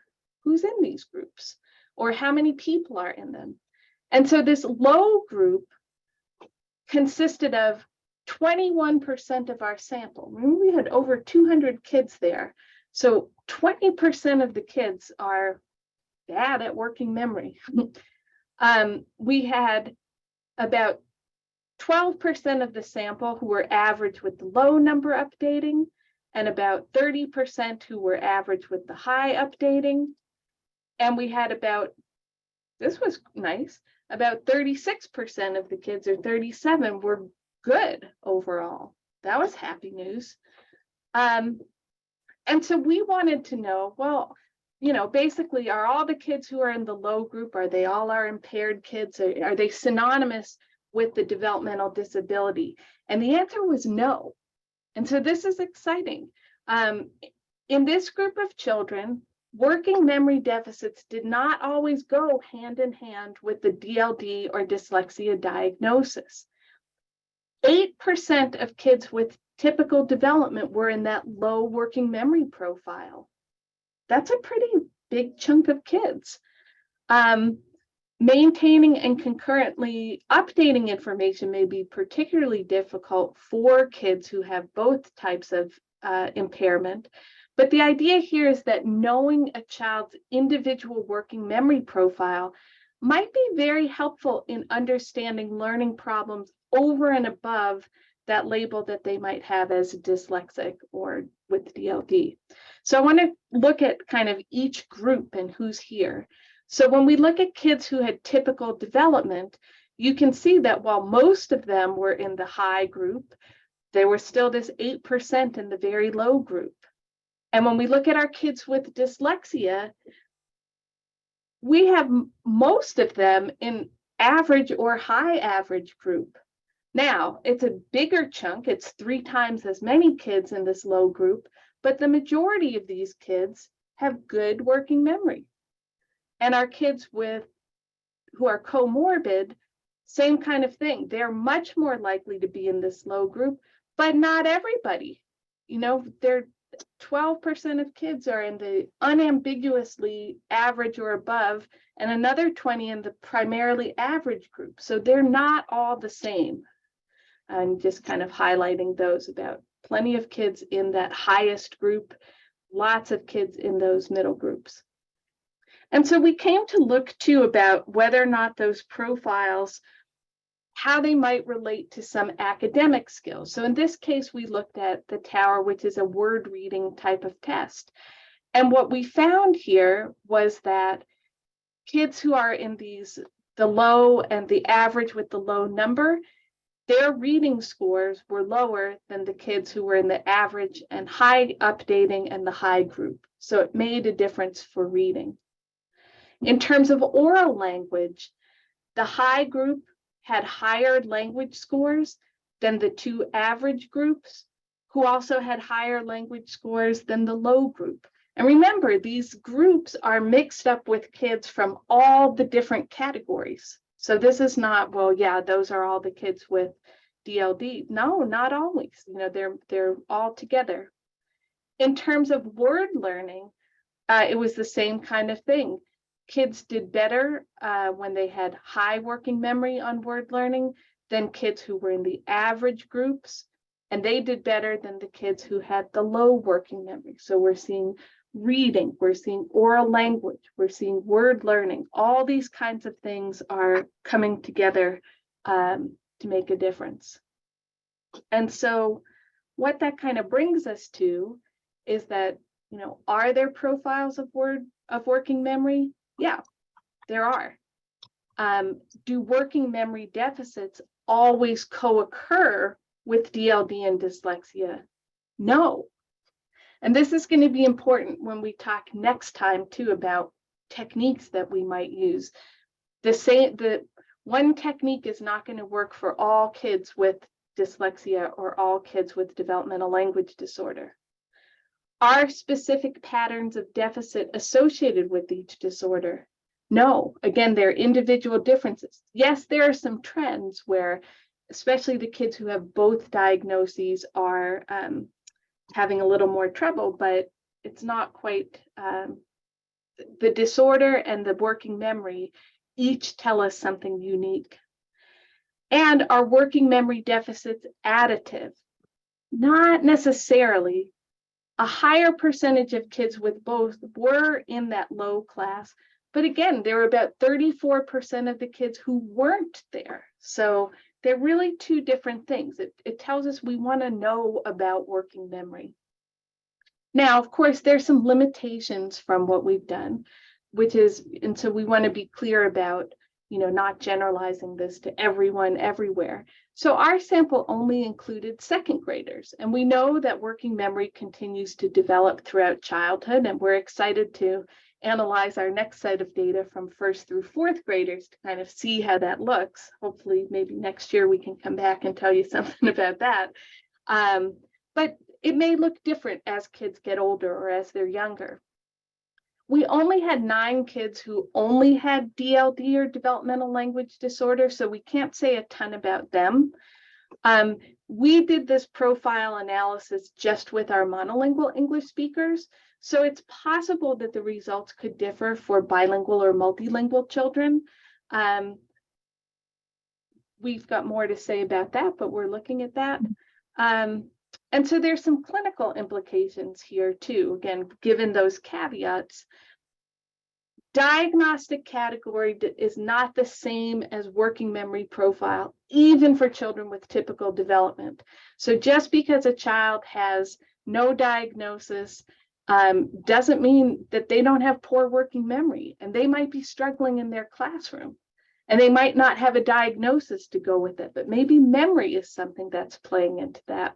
who's in these groups, or how many people are in them? And so this low group consisted of 21% of our sample. Remember, we had over 200 kids there. So 20% of the kids are bad at working memory. We had about 12% of the sample who were average with the low number updating, and about 30% who were average with the high updating. And we had about, this was nice, about 36% of the kids, or 37, were good overall. That was happy news. And so we wanted to know, well, basically, are all the kids who are in the low group, are they all our impaired kids? Are they synonymous with the developmental disability? And the answer was no. And so this is exciting. In this group of children, working memory deficits did not always go hand in hand with the DLD or dyslexia diagnosis. 8% of kids with typical development were in that low working memory profile. That's a pretty big chunk of kids. Maintaining and concurrently updating information may be particularly difficult for kids who have both types of impairment. But the idea here is that knowing a child's individual working memory profile might be very helpful in understanding learning problems over and above that label that they might have as dyslexic or with DLD. So I want to look at kind of each group and who's here. So when we look at kids who had typical development, you can see that while most of them were in the high group, there was still this 8% in the very low group. And when we look at our kids with dyslexia, we have most of them in average or high average group. Now, it's a bigger chunk, it's 3 times as many kids in this low group, but the majority of these kids have good working memory. And our kids who are comorbid, same kind of thing. They're much more likely to be in this low group, but not everybody. They're 12% of kids are in the unambiguously average or above, and another 20 in the primarily average group. So they're not all the same. I'm just kind of highlighting those, about plenty of kids in that highest group, lots of kids in those middle groups. And so we came to look too about whether or not those profiles, how they might relate to some academic skills. So in this case, we looked at the Tower, which is a word reading type of test. And what we found here was that kids who are in the low and the average with the low number, their reading scores were lower than the kids who were in the average and high updating and the high group. So it made a difference for reading. In terms of oral language, the high group had higher language scores than the 2 average groups, who also had higher language scores than the low group. And remember, these groups are mixed up with kids from all the different categories. So this is not, well, yeah, those are all the kids with DLD. No, not always. They're all together. In terms of word learning, it was the same kind of thing. Kids did better when they had high working memory on word learning than kids who were in the average groups, and they did better than the kids who had the low working memory. So we're seeing reading, we're seeing oral language, we're seeing word learning. All these kinds of things are coming together to make a difference. And so what that kind of brings us to is that, are there profiles of working memory? Yeah, there are. Do working memory deficits always co-occur with DLD and dyslexia? No. And this is going to be important when we talk next time too about techniques that we might use. The one technique is not going to work for all kids with dyslexia or all kids with developmental language disorder. Are specific patterns of deficit associated with each disorder? No. Again, there are individual differences. Yes, there are some trends where, especially the kids who have both diagnoses, are having a little more trouble, but it's not quite, the disorder and the working memory each tell us something unique. And are working memory deficits additive? Not necessarily. A higher percentage of kids with both were in that low class, but again, there were about 34% of the kids who weren't there. So they're really two different things. It tells us we want to know about working memory. Now, of course, there's some limitations from what we've done, which is, and so we want to be clear about, not generalizing this to everyone everywhere. So our sample only included second graders, and we know that working memory continues to develop throughout childhood, and we're excited to analyze our next set of data from first through fourth graders to kind of see how that looks. Hopefully, maybe next year we can come back and tell you something about that. But it may look different as kids get older or as they're younger. We only had 9 kids who only had DLD or developmental language disorder, so we can't say a ton about them. We did this profile analysis just with our monolingual English speakers, so it's possible that the results could differ for bilingual or multilingual children. We've got more to say about that, but we're looking at that. And so there's some clinical implications here too, again, given those caveats. Diagnostic category is not the same as working memory profile, even for children with typical development. So just because a child has no diagnosis doesn't mean that they don't have poor working memory, and they might be struggling in their classroom. And they might not have a diagnosis to go with it, but maybe memory is something that's playing into that.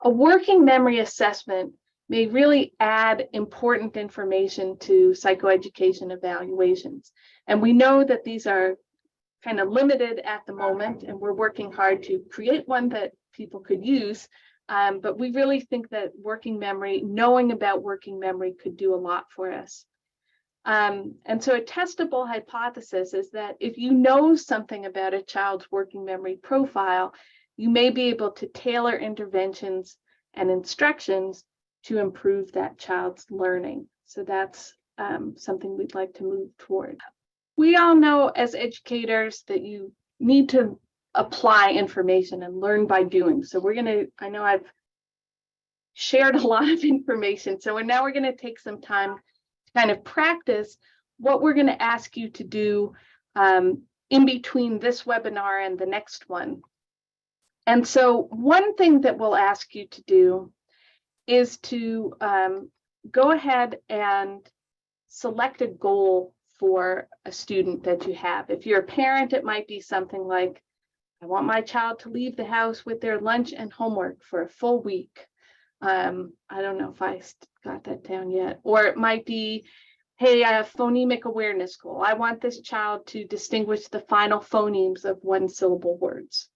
A working memory assessment may really add important information to psychoeducation evaluations. And we know that these are kind of limited at the moment, and we're working hard to create one that people could use. But we really think that working memory, knowing about working memory, could do a lot for us. And so a testable hypothesis is that if you know something about a child's working memory profile, you may be able to tailor interventions and instructions to improve that child's learning. So that's something we'd like to move toward. We all know as educators that you need to apply information and learn by doing. So I know I've shared a lot of information. So now we're gonna take some time to kind of practice what we're gonna ask you to do in between this webinar and the next one. And so one thing that we'll ask you to do is to go ahead and select a goal for a student that you have. If you're a parent, it might be something like, I want my child to leave the house with their lunch and homework for a full week. I don't know if I got that down yet. Or it might be, hey, I have phonemic awareness goal. I want this child to distinguish the final phonemes of one-syllable words.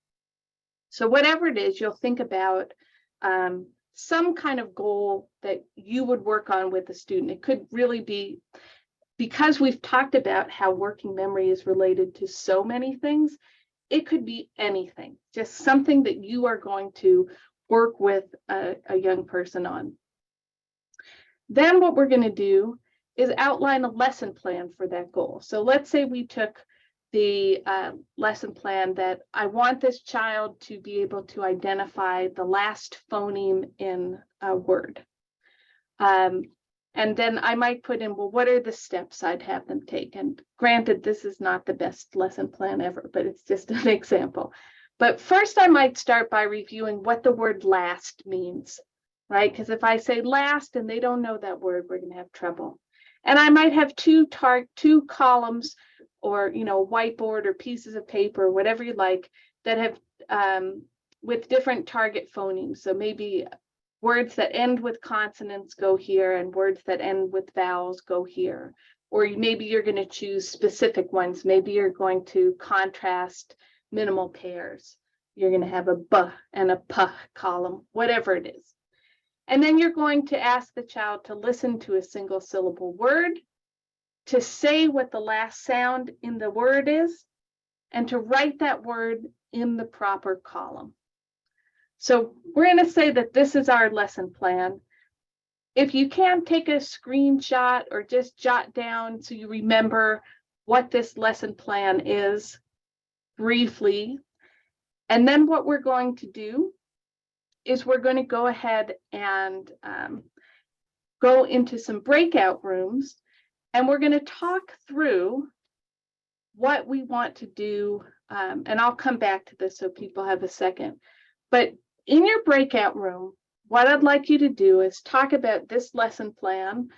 So whatever it is, you'll think about some kind of goal that you would work on with a student. It could really be, because we've talked about how working memory is related to so many things, it could be anything, just something that you are going to work with a young person on. Then what we're going to do is outline a lesson plan for that goal. So let's say we took the lesson plan that I want this child to be able to identify the last phoneme in a word. And then I might put in, well, what are the steps I'd have them take? And granted, this is not the best lesson plan ever, but it's just an example. But first, I might start by reviewing what the word last means, right? Because if I say last and they don't know that word, we're going to have trouble. And I might have two columns, or whiteboard or pieces of paper, whatever you like, that have with different target phonemes. So maybe words that end with consonants go here, and words that end with vowels go here. Or maybe you're going to choose specific ones. Maybe you're going to contrast minimal pairs. You're going to have a B and a P column, whatever it is. And then you're going to ask the child to listen to a single syllable word, to say what the last sound in the word is, and to write that word in the proper column. So we're going to say that this is our lesson plan. If you can, take a screenshot or just jot down so you remember what this lesson plan is briefly. And then what we're going to do is we're going to go ahead and go into some breakout rooms, and we're going to talk through what we want to do. And I'll come back to this so people have a second. But in your breakout room, what I'd like you to do is talk about this lesson plan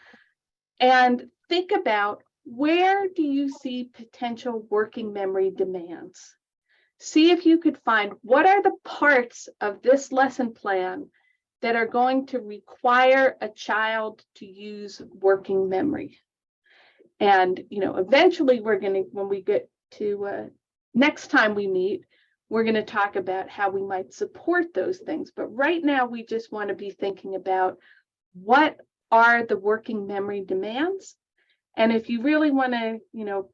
and think about, where do you see potential working memory demands? See if you could find, what are the parts of this lesson plan that are going to require a child to use working memory. And, eventually we're going to, when we get to next time we meet, we're going to talk about how we might support those things. But right now, we just want to be thinking about, what are the working memory demands? And if you really want to,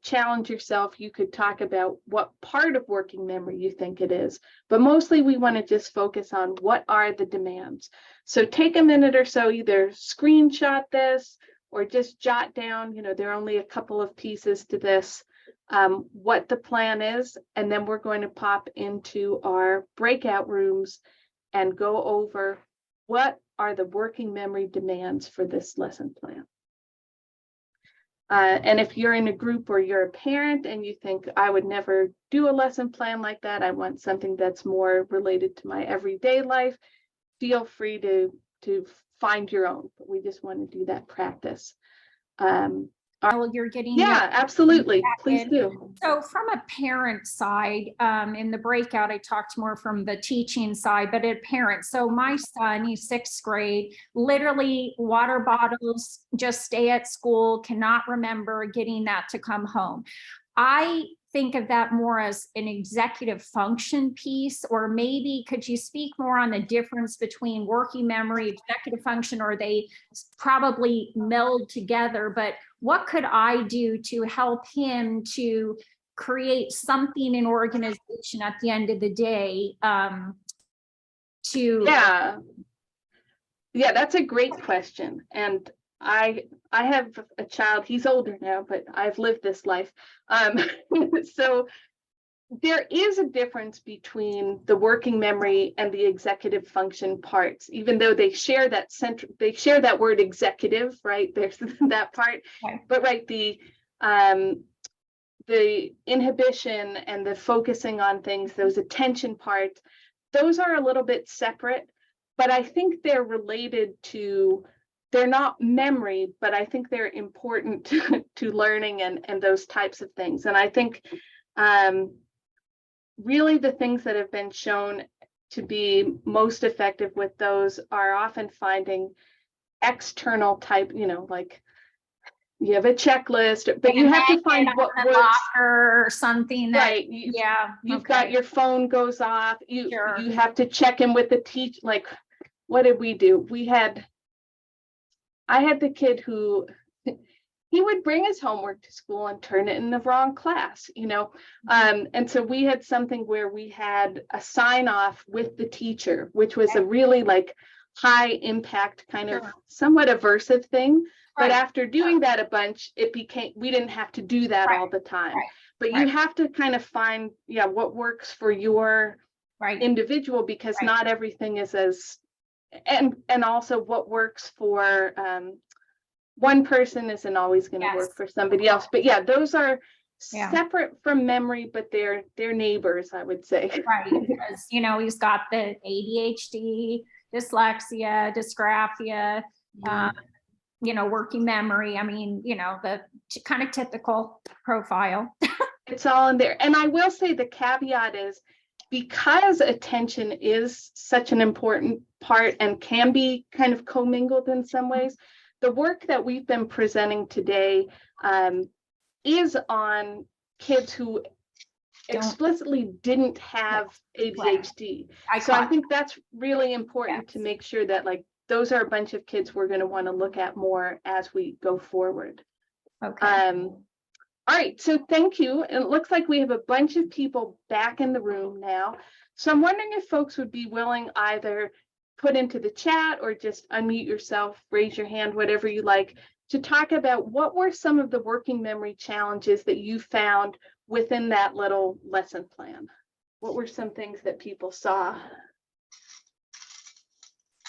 challenge yourself, you could talk about what part of working memory you think it is. But mostly we want to just focus on, what are the demands? So take a minute or so, either screenshot this or just jot down, there are only a couple of pieces to this, what the plan is. And then we're going to pop into our breakout rooms and go over, what are the working memory demands for this lesson plan. And if you're in a group or you're a parent and you think, I would never do a lesson plan like that, I want something that's more related to my everyday life, feel free to find your own. But we just want to do that practice. You're getting. Yeah, absolutely. Please do. So from a parent side, in the breakout, I talked more from the teaching side, but a parent. So my son, he's 6th grade, literally water bottles, just stay at school, cannot remember getting that to come home. I think of that more as an executive function piece, or maybe could you speak more on the difference between working memory, executive function, or they probably meld together, but what could I do to help him to create something in organization at the end of the day? Yeah, that's a great question. And I have a child, he's older now, but I've lived this life. So there is a difference between the working memory and the executive function parts, even though they share that word executive, right? There's that part, Okay. But right, the inhibition and the focusing on things, those attention parts, those are a little bit separate, but I think they're related to, they're not memory, but I think they're important to learning and those types of things. And I think really the things that have been shown to be most effective with those are often finding external type, like you have a checklist, but you have to find what works or something. Right. You've got your phone goes off. You have to check in with the teacher. Like, what did we do? I had the kid who, he would bring his homework to school and turn it in the wrong class, and so we had something where we had a sign off with the teacher, which was a really high impact kind of somewhat aversive thing. But after doing that a bunch, we didn't have to do that all the time. But you have to kind of find, what works for your individual, because not everything is as, and also what works for one person isn't always going to work for somebody else. But those are separate from memory, but they're neighbors, I would say. Because, he's got the ADHD, dyslexia, dysgraphia, working memory. I mean, the kind of typical profile. It's all in there. And I will say the caveat is, because attention is such an important part and can be kind of commingled in some ways, the work that we've been presenting today is on kids who explicitly didn't have ADHD. So I think that's really important to make sure that those are a bunch of kids we're going to want to look at more as we go forward. All right, so thank you. And it looks like we have a bunch of people back in the room now. So I'm wondering if folks would be willing either put into the chat or just unmute yourself, raise your hand, whatever you like, to talk about what were some of the working memory challenges that you found within that little lesson plan. What were some things that people saw?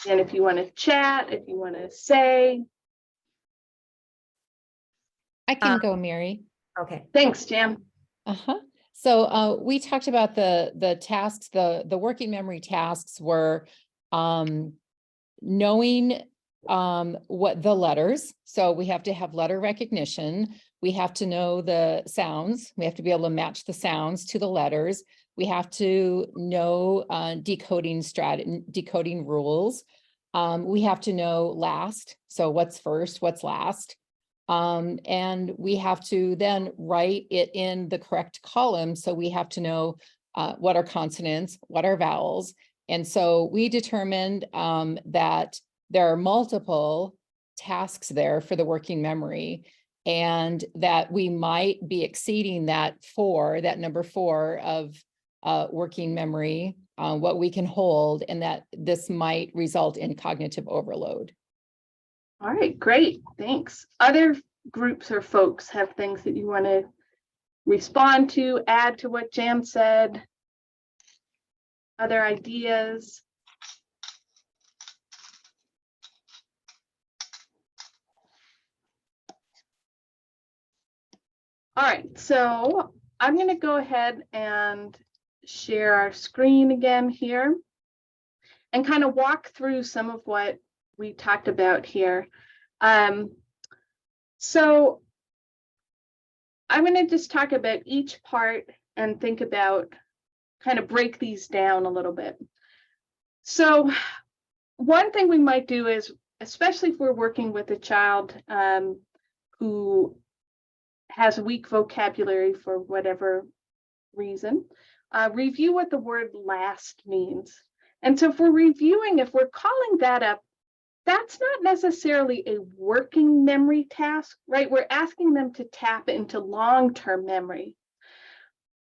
And if you want to chat, if you want to say. I can go, Mary. Okay. Thanks, Jan. So we talked about the tasks, the working memory tasks were knowing what the letters. So we have to have letter recognition. We have to know the sounds. We have to be able to match the sounds to the letters. We have to know decoding rules. We have to know last. So what's first, what's last. And we have to then write it in the correct column. So we have to know what are consonants, what are vowels. And so we determined that there are multiple tasks there for the working memory, and that we might be exceeding that number 4 of working memory, what we can hold, and that this might result in cognitive overload. All right, great, thanks. Other groups or folks have things that you want to respond to, add to what Jan said? Other ideas? All right, so I'm going to go ahead and share our screen again here and kind of walk through some of what we talked about here. So I'm going to just talk about each part and think about, kind of break these down a little bit. So one thing we might do is, especially if we're working with a child who has weak vocabulary for whatever reason, review what the word last means. And so if we're reviewing, if we're calling that up, that's not necessarily a working memory task, right? We're asking them to tap into long-term memory.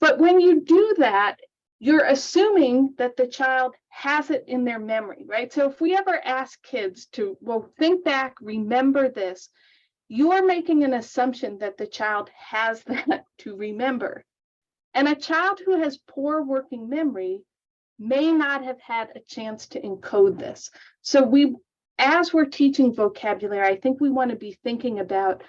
But when you do that, you're assuming that the child has it in their memory, right? So if we ever ask kids to, well, think back, remember this, you're making an assumption that the child has that to remember. And a child who has poor working memory may not have had a chance to encode this. So as we're teaching vocabulary, I think we want to be thinking about,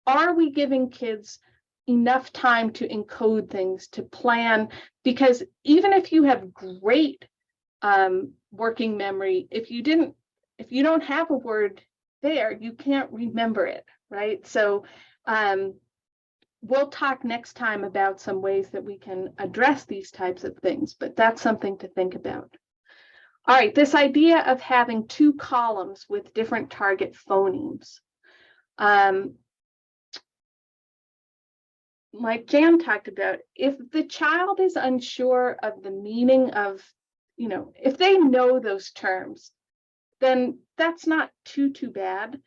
are we giving kids enough time to encode things, to plan? Because even if you have great working memory, if you don't have a word there, you can't remember it, right? So we'll talk next time about some ways that we can address these types of things, but that's something to think about. All right, this idea of having 2 columns with different target phonemes. Like Jan talked about, if the child is unsure of the meaning of, if they know those terms, then that's not too bad.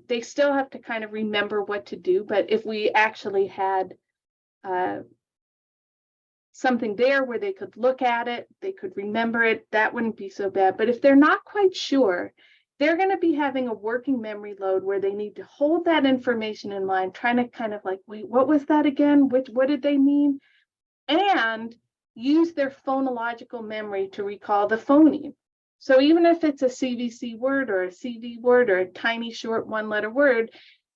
They still have to kind of remember what to do, but if we actually had something there where they could look at it, they could remember it, that wouldn't be so bad. But if they're not quite sure, they're going to be having a working memory load where they need to hold that information in mind, trying to kind of like, wait, what was that again? What did they mean? And use their phonological memory to recall the phoneme. So even if it's a CVC word or a CV word or a tiny short 1-letter word,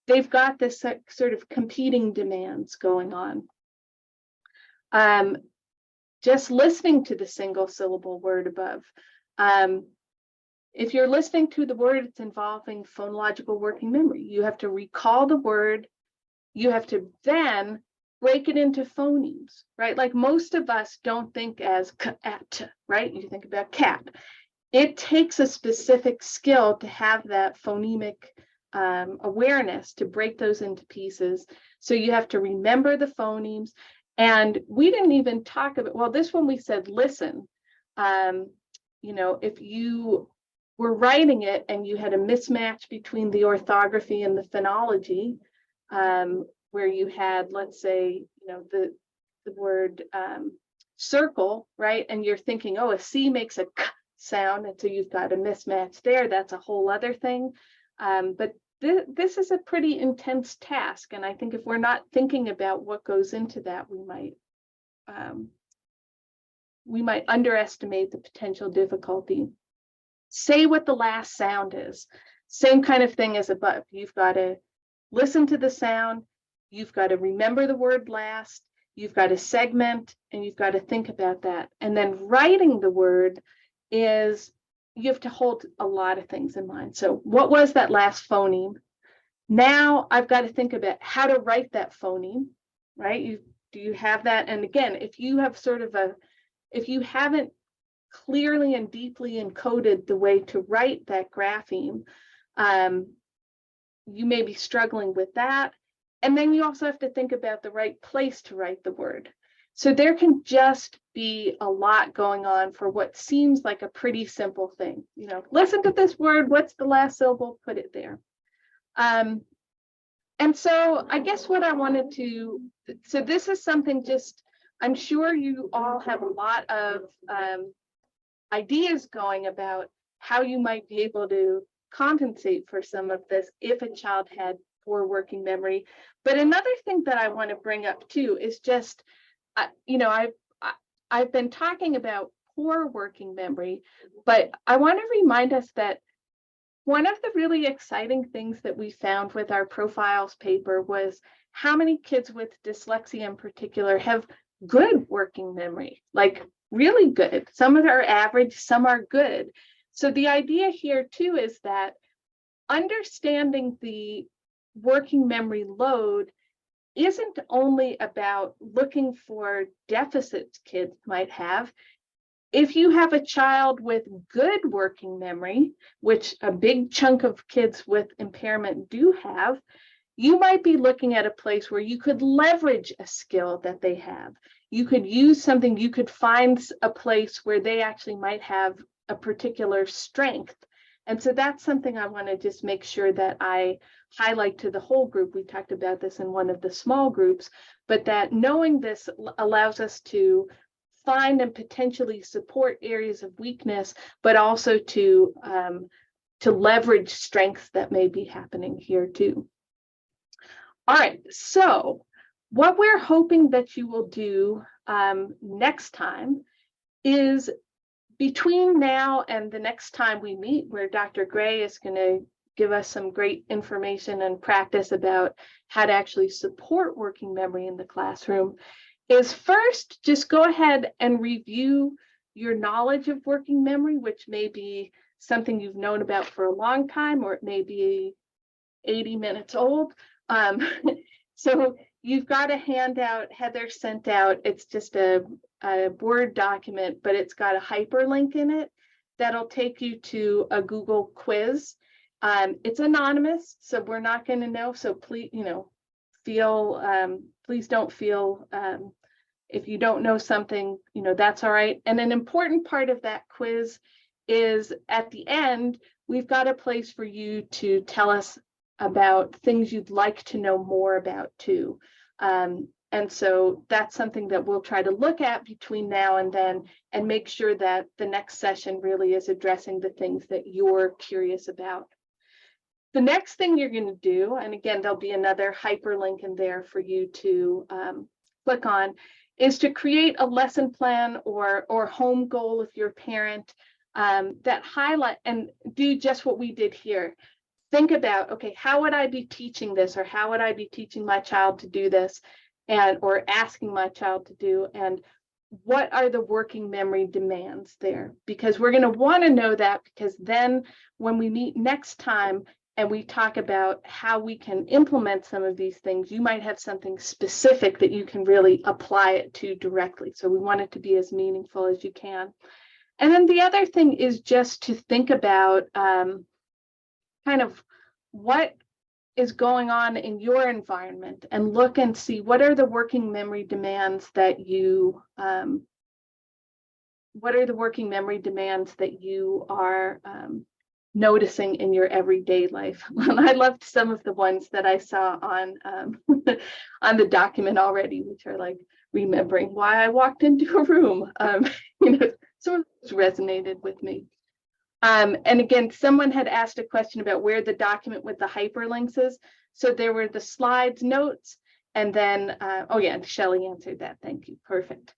they've got this sort of competing demands going on. Just listening to the single syllable word above. If you're listening to the word, it's involving phonological working memory. You have to recall the word. You have to then break it into phonemes, right? Like most of us don't think as cat, right? You think about cat. It takes a specific skill to have that phonemic awareness to break those into pieces. So you have to remember the phonemes. And we didn't even talk about, well, this one we said, listen, if you were writing it and you had a mismatch between the orthography and the phonology, where you had, let's say, the word circle, right? And you're thinking, oh, a C makes a K sound, and so you've got a mismatch there. That's a whole other thing. But this is a pretty intense task, and I think if we're not thinking about what goes into that, we might underestimate the potential difficulty. Say what the last sound is. Same kind of thing as above. You've got to listen to the sound. You've got to remember the word last. You've got to segment, and you've got to think about that. And then writing the word is, you have to hold a lot of things in mind. So what was that last phoneme? Now I've got to think about how to write that phoneme, right? Do you have that? And again, if you have if you haven't clearly and deeply encoded the way to write that grapheme, you may be struggling with that. And then you also have to think about the right place to write the word. So there can just be a lot going on for what seems like a pretty simple thing. Listen to this word, what's the last syllable, put it there. And so I guess what I wanted to, so this is something I'm sure you all have a lot of ideas going about how you might be able to compensate for some of this if a child had poor working memory. But another thing that I want to bring up too is just, I've been talking about poor working memory, but I want to remind us that one of the really exciting things that we found with our profiles paper was how many kids with dyslexia in particular have good working memory, like really good. Some are average, some are good. So the idea here too is that understanding the working memory load isn't only about looking for deficits kids might have. If you have a child with good working memory, which a big chunk of kids with impairment do have, you might be looking at a place where you could leverage a skill that they have. You could use something, you could find a place where they actually might have a particular strength. And so that's something I want to just make sure that I highlight to the whole group. We talked about this in one of the small groups, but that knowing this allows us to find and potentially support areas of weakness, but also to leverage strengths that may be happening here too. All right, so what we're hoping that you will do next time is, between now and the next time we meet, where Dr. Gray is going to give us some great information and practice about how to actually support working memory in the classroom, is first just go ahead and review your knowledge of working memory, which may be something you've known about for a long time, or it may be 80 minutes old. So you've got a handout Heather sent out. It's just a Word document, but it's got a hyperlink in it that'll take you to a Google quiz. It's anonymous, so we're not going to know. So please, please don't feel if you don't know something, that's all right. And an important part of that quiz is at the end, we've got a place for you to tell us about things you'd like to know more about too. And so that's something that we'll try to look at between now and then and make sure that the next session really is addressing the things that you're curious about. The next thing you're going to do, and again, there'll be another hyperlink in there for you to click on, is to create a lesson plan or home goal if you're a parent that highlight and do just what we did here. Think about, okay, how would I be teaching this, or how would I be teaching my child to do this, or asking my child to do, and what are the working memory demands there? Because we're going to want to know that, because then when we meet next time and we talk about how we can implement some of these things, you might have something specific that you can really apply it to directly. So we want it to be as meaningful as you can. And then the other thing is just to think about kind of what is going on in your environment, and look and see what are the working memory demands that you are noticing in your everyday life. I loved some of the ones that I saw on on the document already, which are like remembering why I walked into a room. Some of those resonated with me. And again, someone had asked a question about where the document with the hyperlinks is. So there were the slides, notes, and then, oh yeah, Shelley answered that. Thank you. Perfect.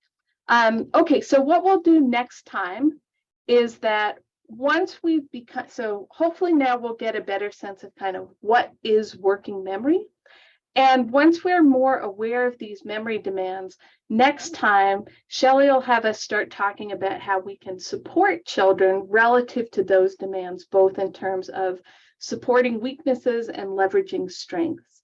Okay, so what we'll do next time is that once we've become, so hopefully now we'll get a better sense of kind of what is working memory. And once we're more aware of these memory demands, next time, Shelley will have us start talking about how we can support children relative to those demands, both in terms of supporting weaknesses and leveraging strengths.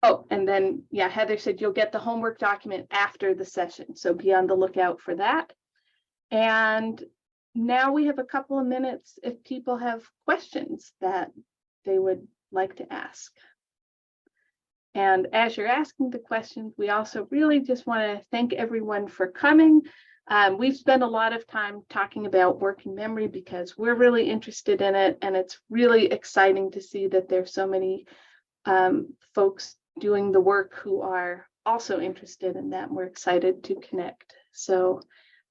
Oh, and then, yeah, Heather said you'll get the homework document after the session, so be on the lookout for that. And now we have a couple of minutes if people have questions that they would like to ask. And as you're asking the questions, we also really just want to thank everyone for coming. We've spent a lot of time talking about working memory because we're really interested in it, and it's really exciting to see that there's so many folks doing the work who are also interested in that. And we're excited to connect. So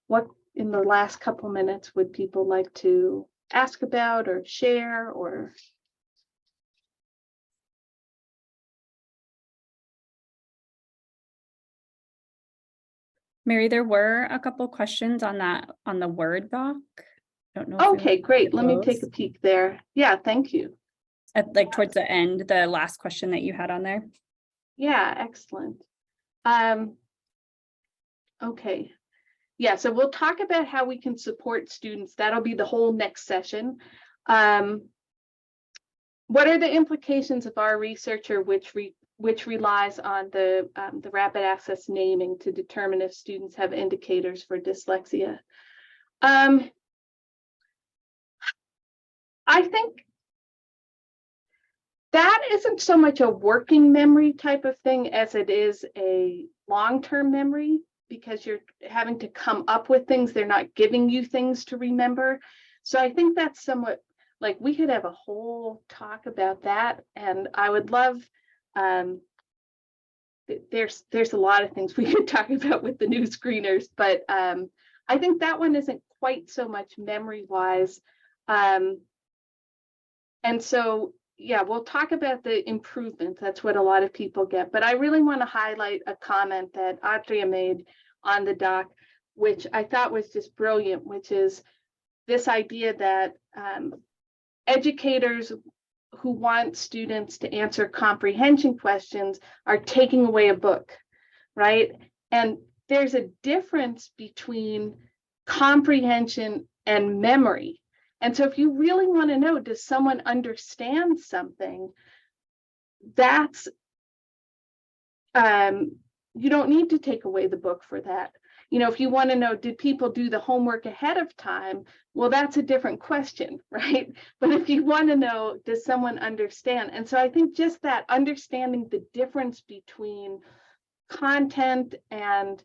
what in the last couple minutes would people like to ask about or share or? Mary, there were a couple questions on the Word doc. Don't know. Okay, great. Let me take a peek there. Yeah, thank you. At like towards the end, the last question that you had on there. Yeah, excellent. Okay. Yeah, so we'll talk about how we can support students. That'll be the whole next session. What are the implications of our research, or which relies on the rapid access naming to determine if students have indicators for dyslexia? I think that isn't so much a working memory type of thing as it is a long-term memory, because you're having to come up with things. They're not giving you things to remember. So I think that's somewhat like we could have a whole talk about that. And I would love, there's a lot of things we could talk about with the new screeners, but I think that one isn't quite so much memory wise. And so, yeah, we'll talk about the improvements. That's what a lot of people get. But I really want to highlight a comment that Adria made on the doc, which I thought was just brilliant, which is this idea that educators who want students to answer comprehension questions are taking away a book, right? And there's a difference between comprehension and memory. And so if you really want to know, does someone understand something, that's, you don't need to take away the book for that. You know, if you want to know, did people do the homework ahead of time? Well, that's a different question, right? But if you want to know, does someone understand? And so I think just that understanding the difference between content and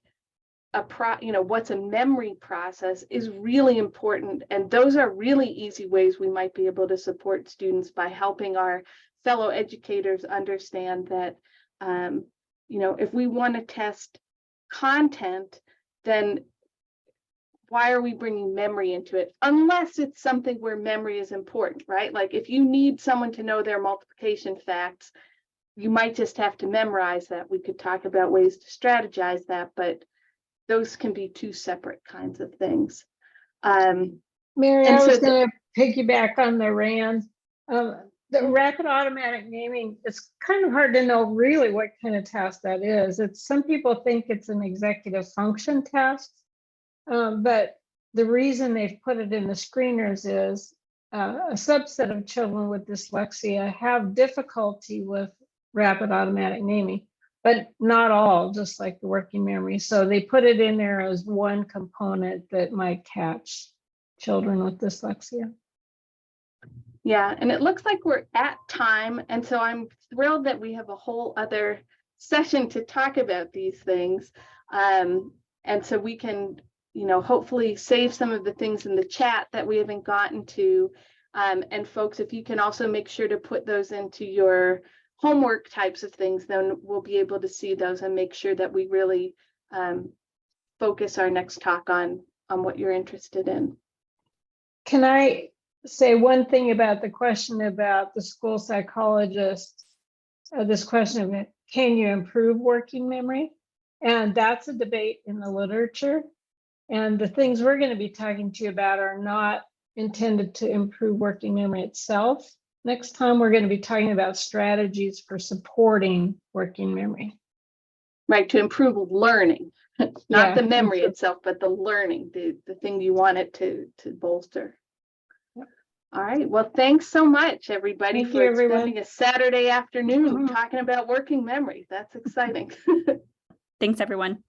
what's a memory process is really important. And those are really easy ways we might be able to support students by helping our fellow educators understand that, if we want to test content, then why are we bringing memory into it? Unless it's something where memory is important, right? Like if you need someone to know their multiplication facts, you might just have to memorize that. We could talk about ways to strategize that, but those can be two separate kinds of things. Mary, I was going to piggyback on the RAND. The rapid automatic naming, it's kind of hard to know really what kind of test that is. Some people think it's an executive function test, but the reason they've put it in the screeners is a subset of children with dyslexia have difficulty with rapid automatic naming, but not all, just like the working memory. So they put it in there as one component that might catch children with dyslexia. Yeah, and it looks like we're at time. And so I'm thrilled that we have a whole other session to talk about these things. And so we can hopefully save some of the things in the chat that we haven't gotten to. And folks, if you can also make sure to put those into your homework types of things, then we'll be able to see those and make sure that we really focus our next talk on what you're interested in. Can I say one thing about the question about the school psychologist? This question of can you improve working memory? And that's a debate in the literature. And the things we're going to be talking to you about are not intended to improve working memory itself. Next time, we're going to be talking about strategies for supporting working memory. Right, to improve learning, not the memory itself, but the learning, the thing you want it to bolster. Yep. All right, well, thanks so much, everybody, for spending a Saturday afternoon talking about working memory. That's exciting. Thanks, everyone.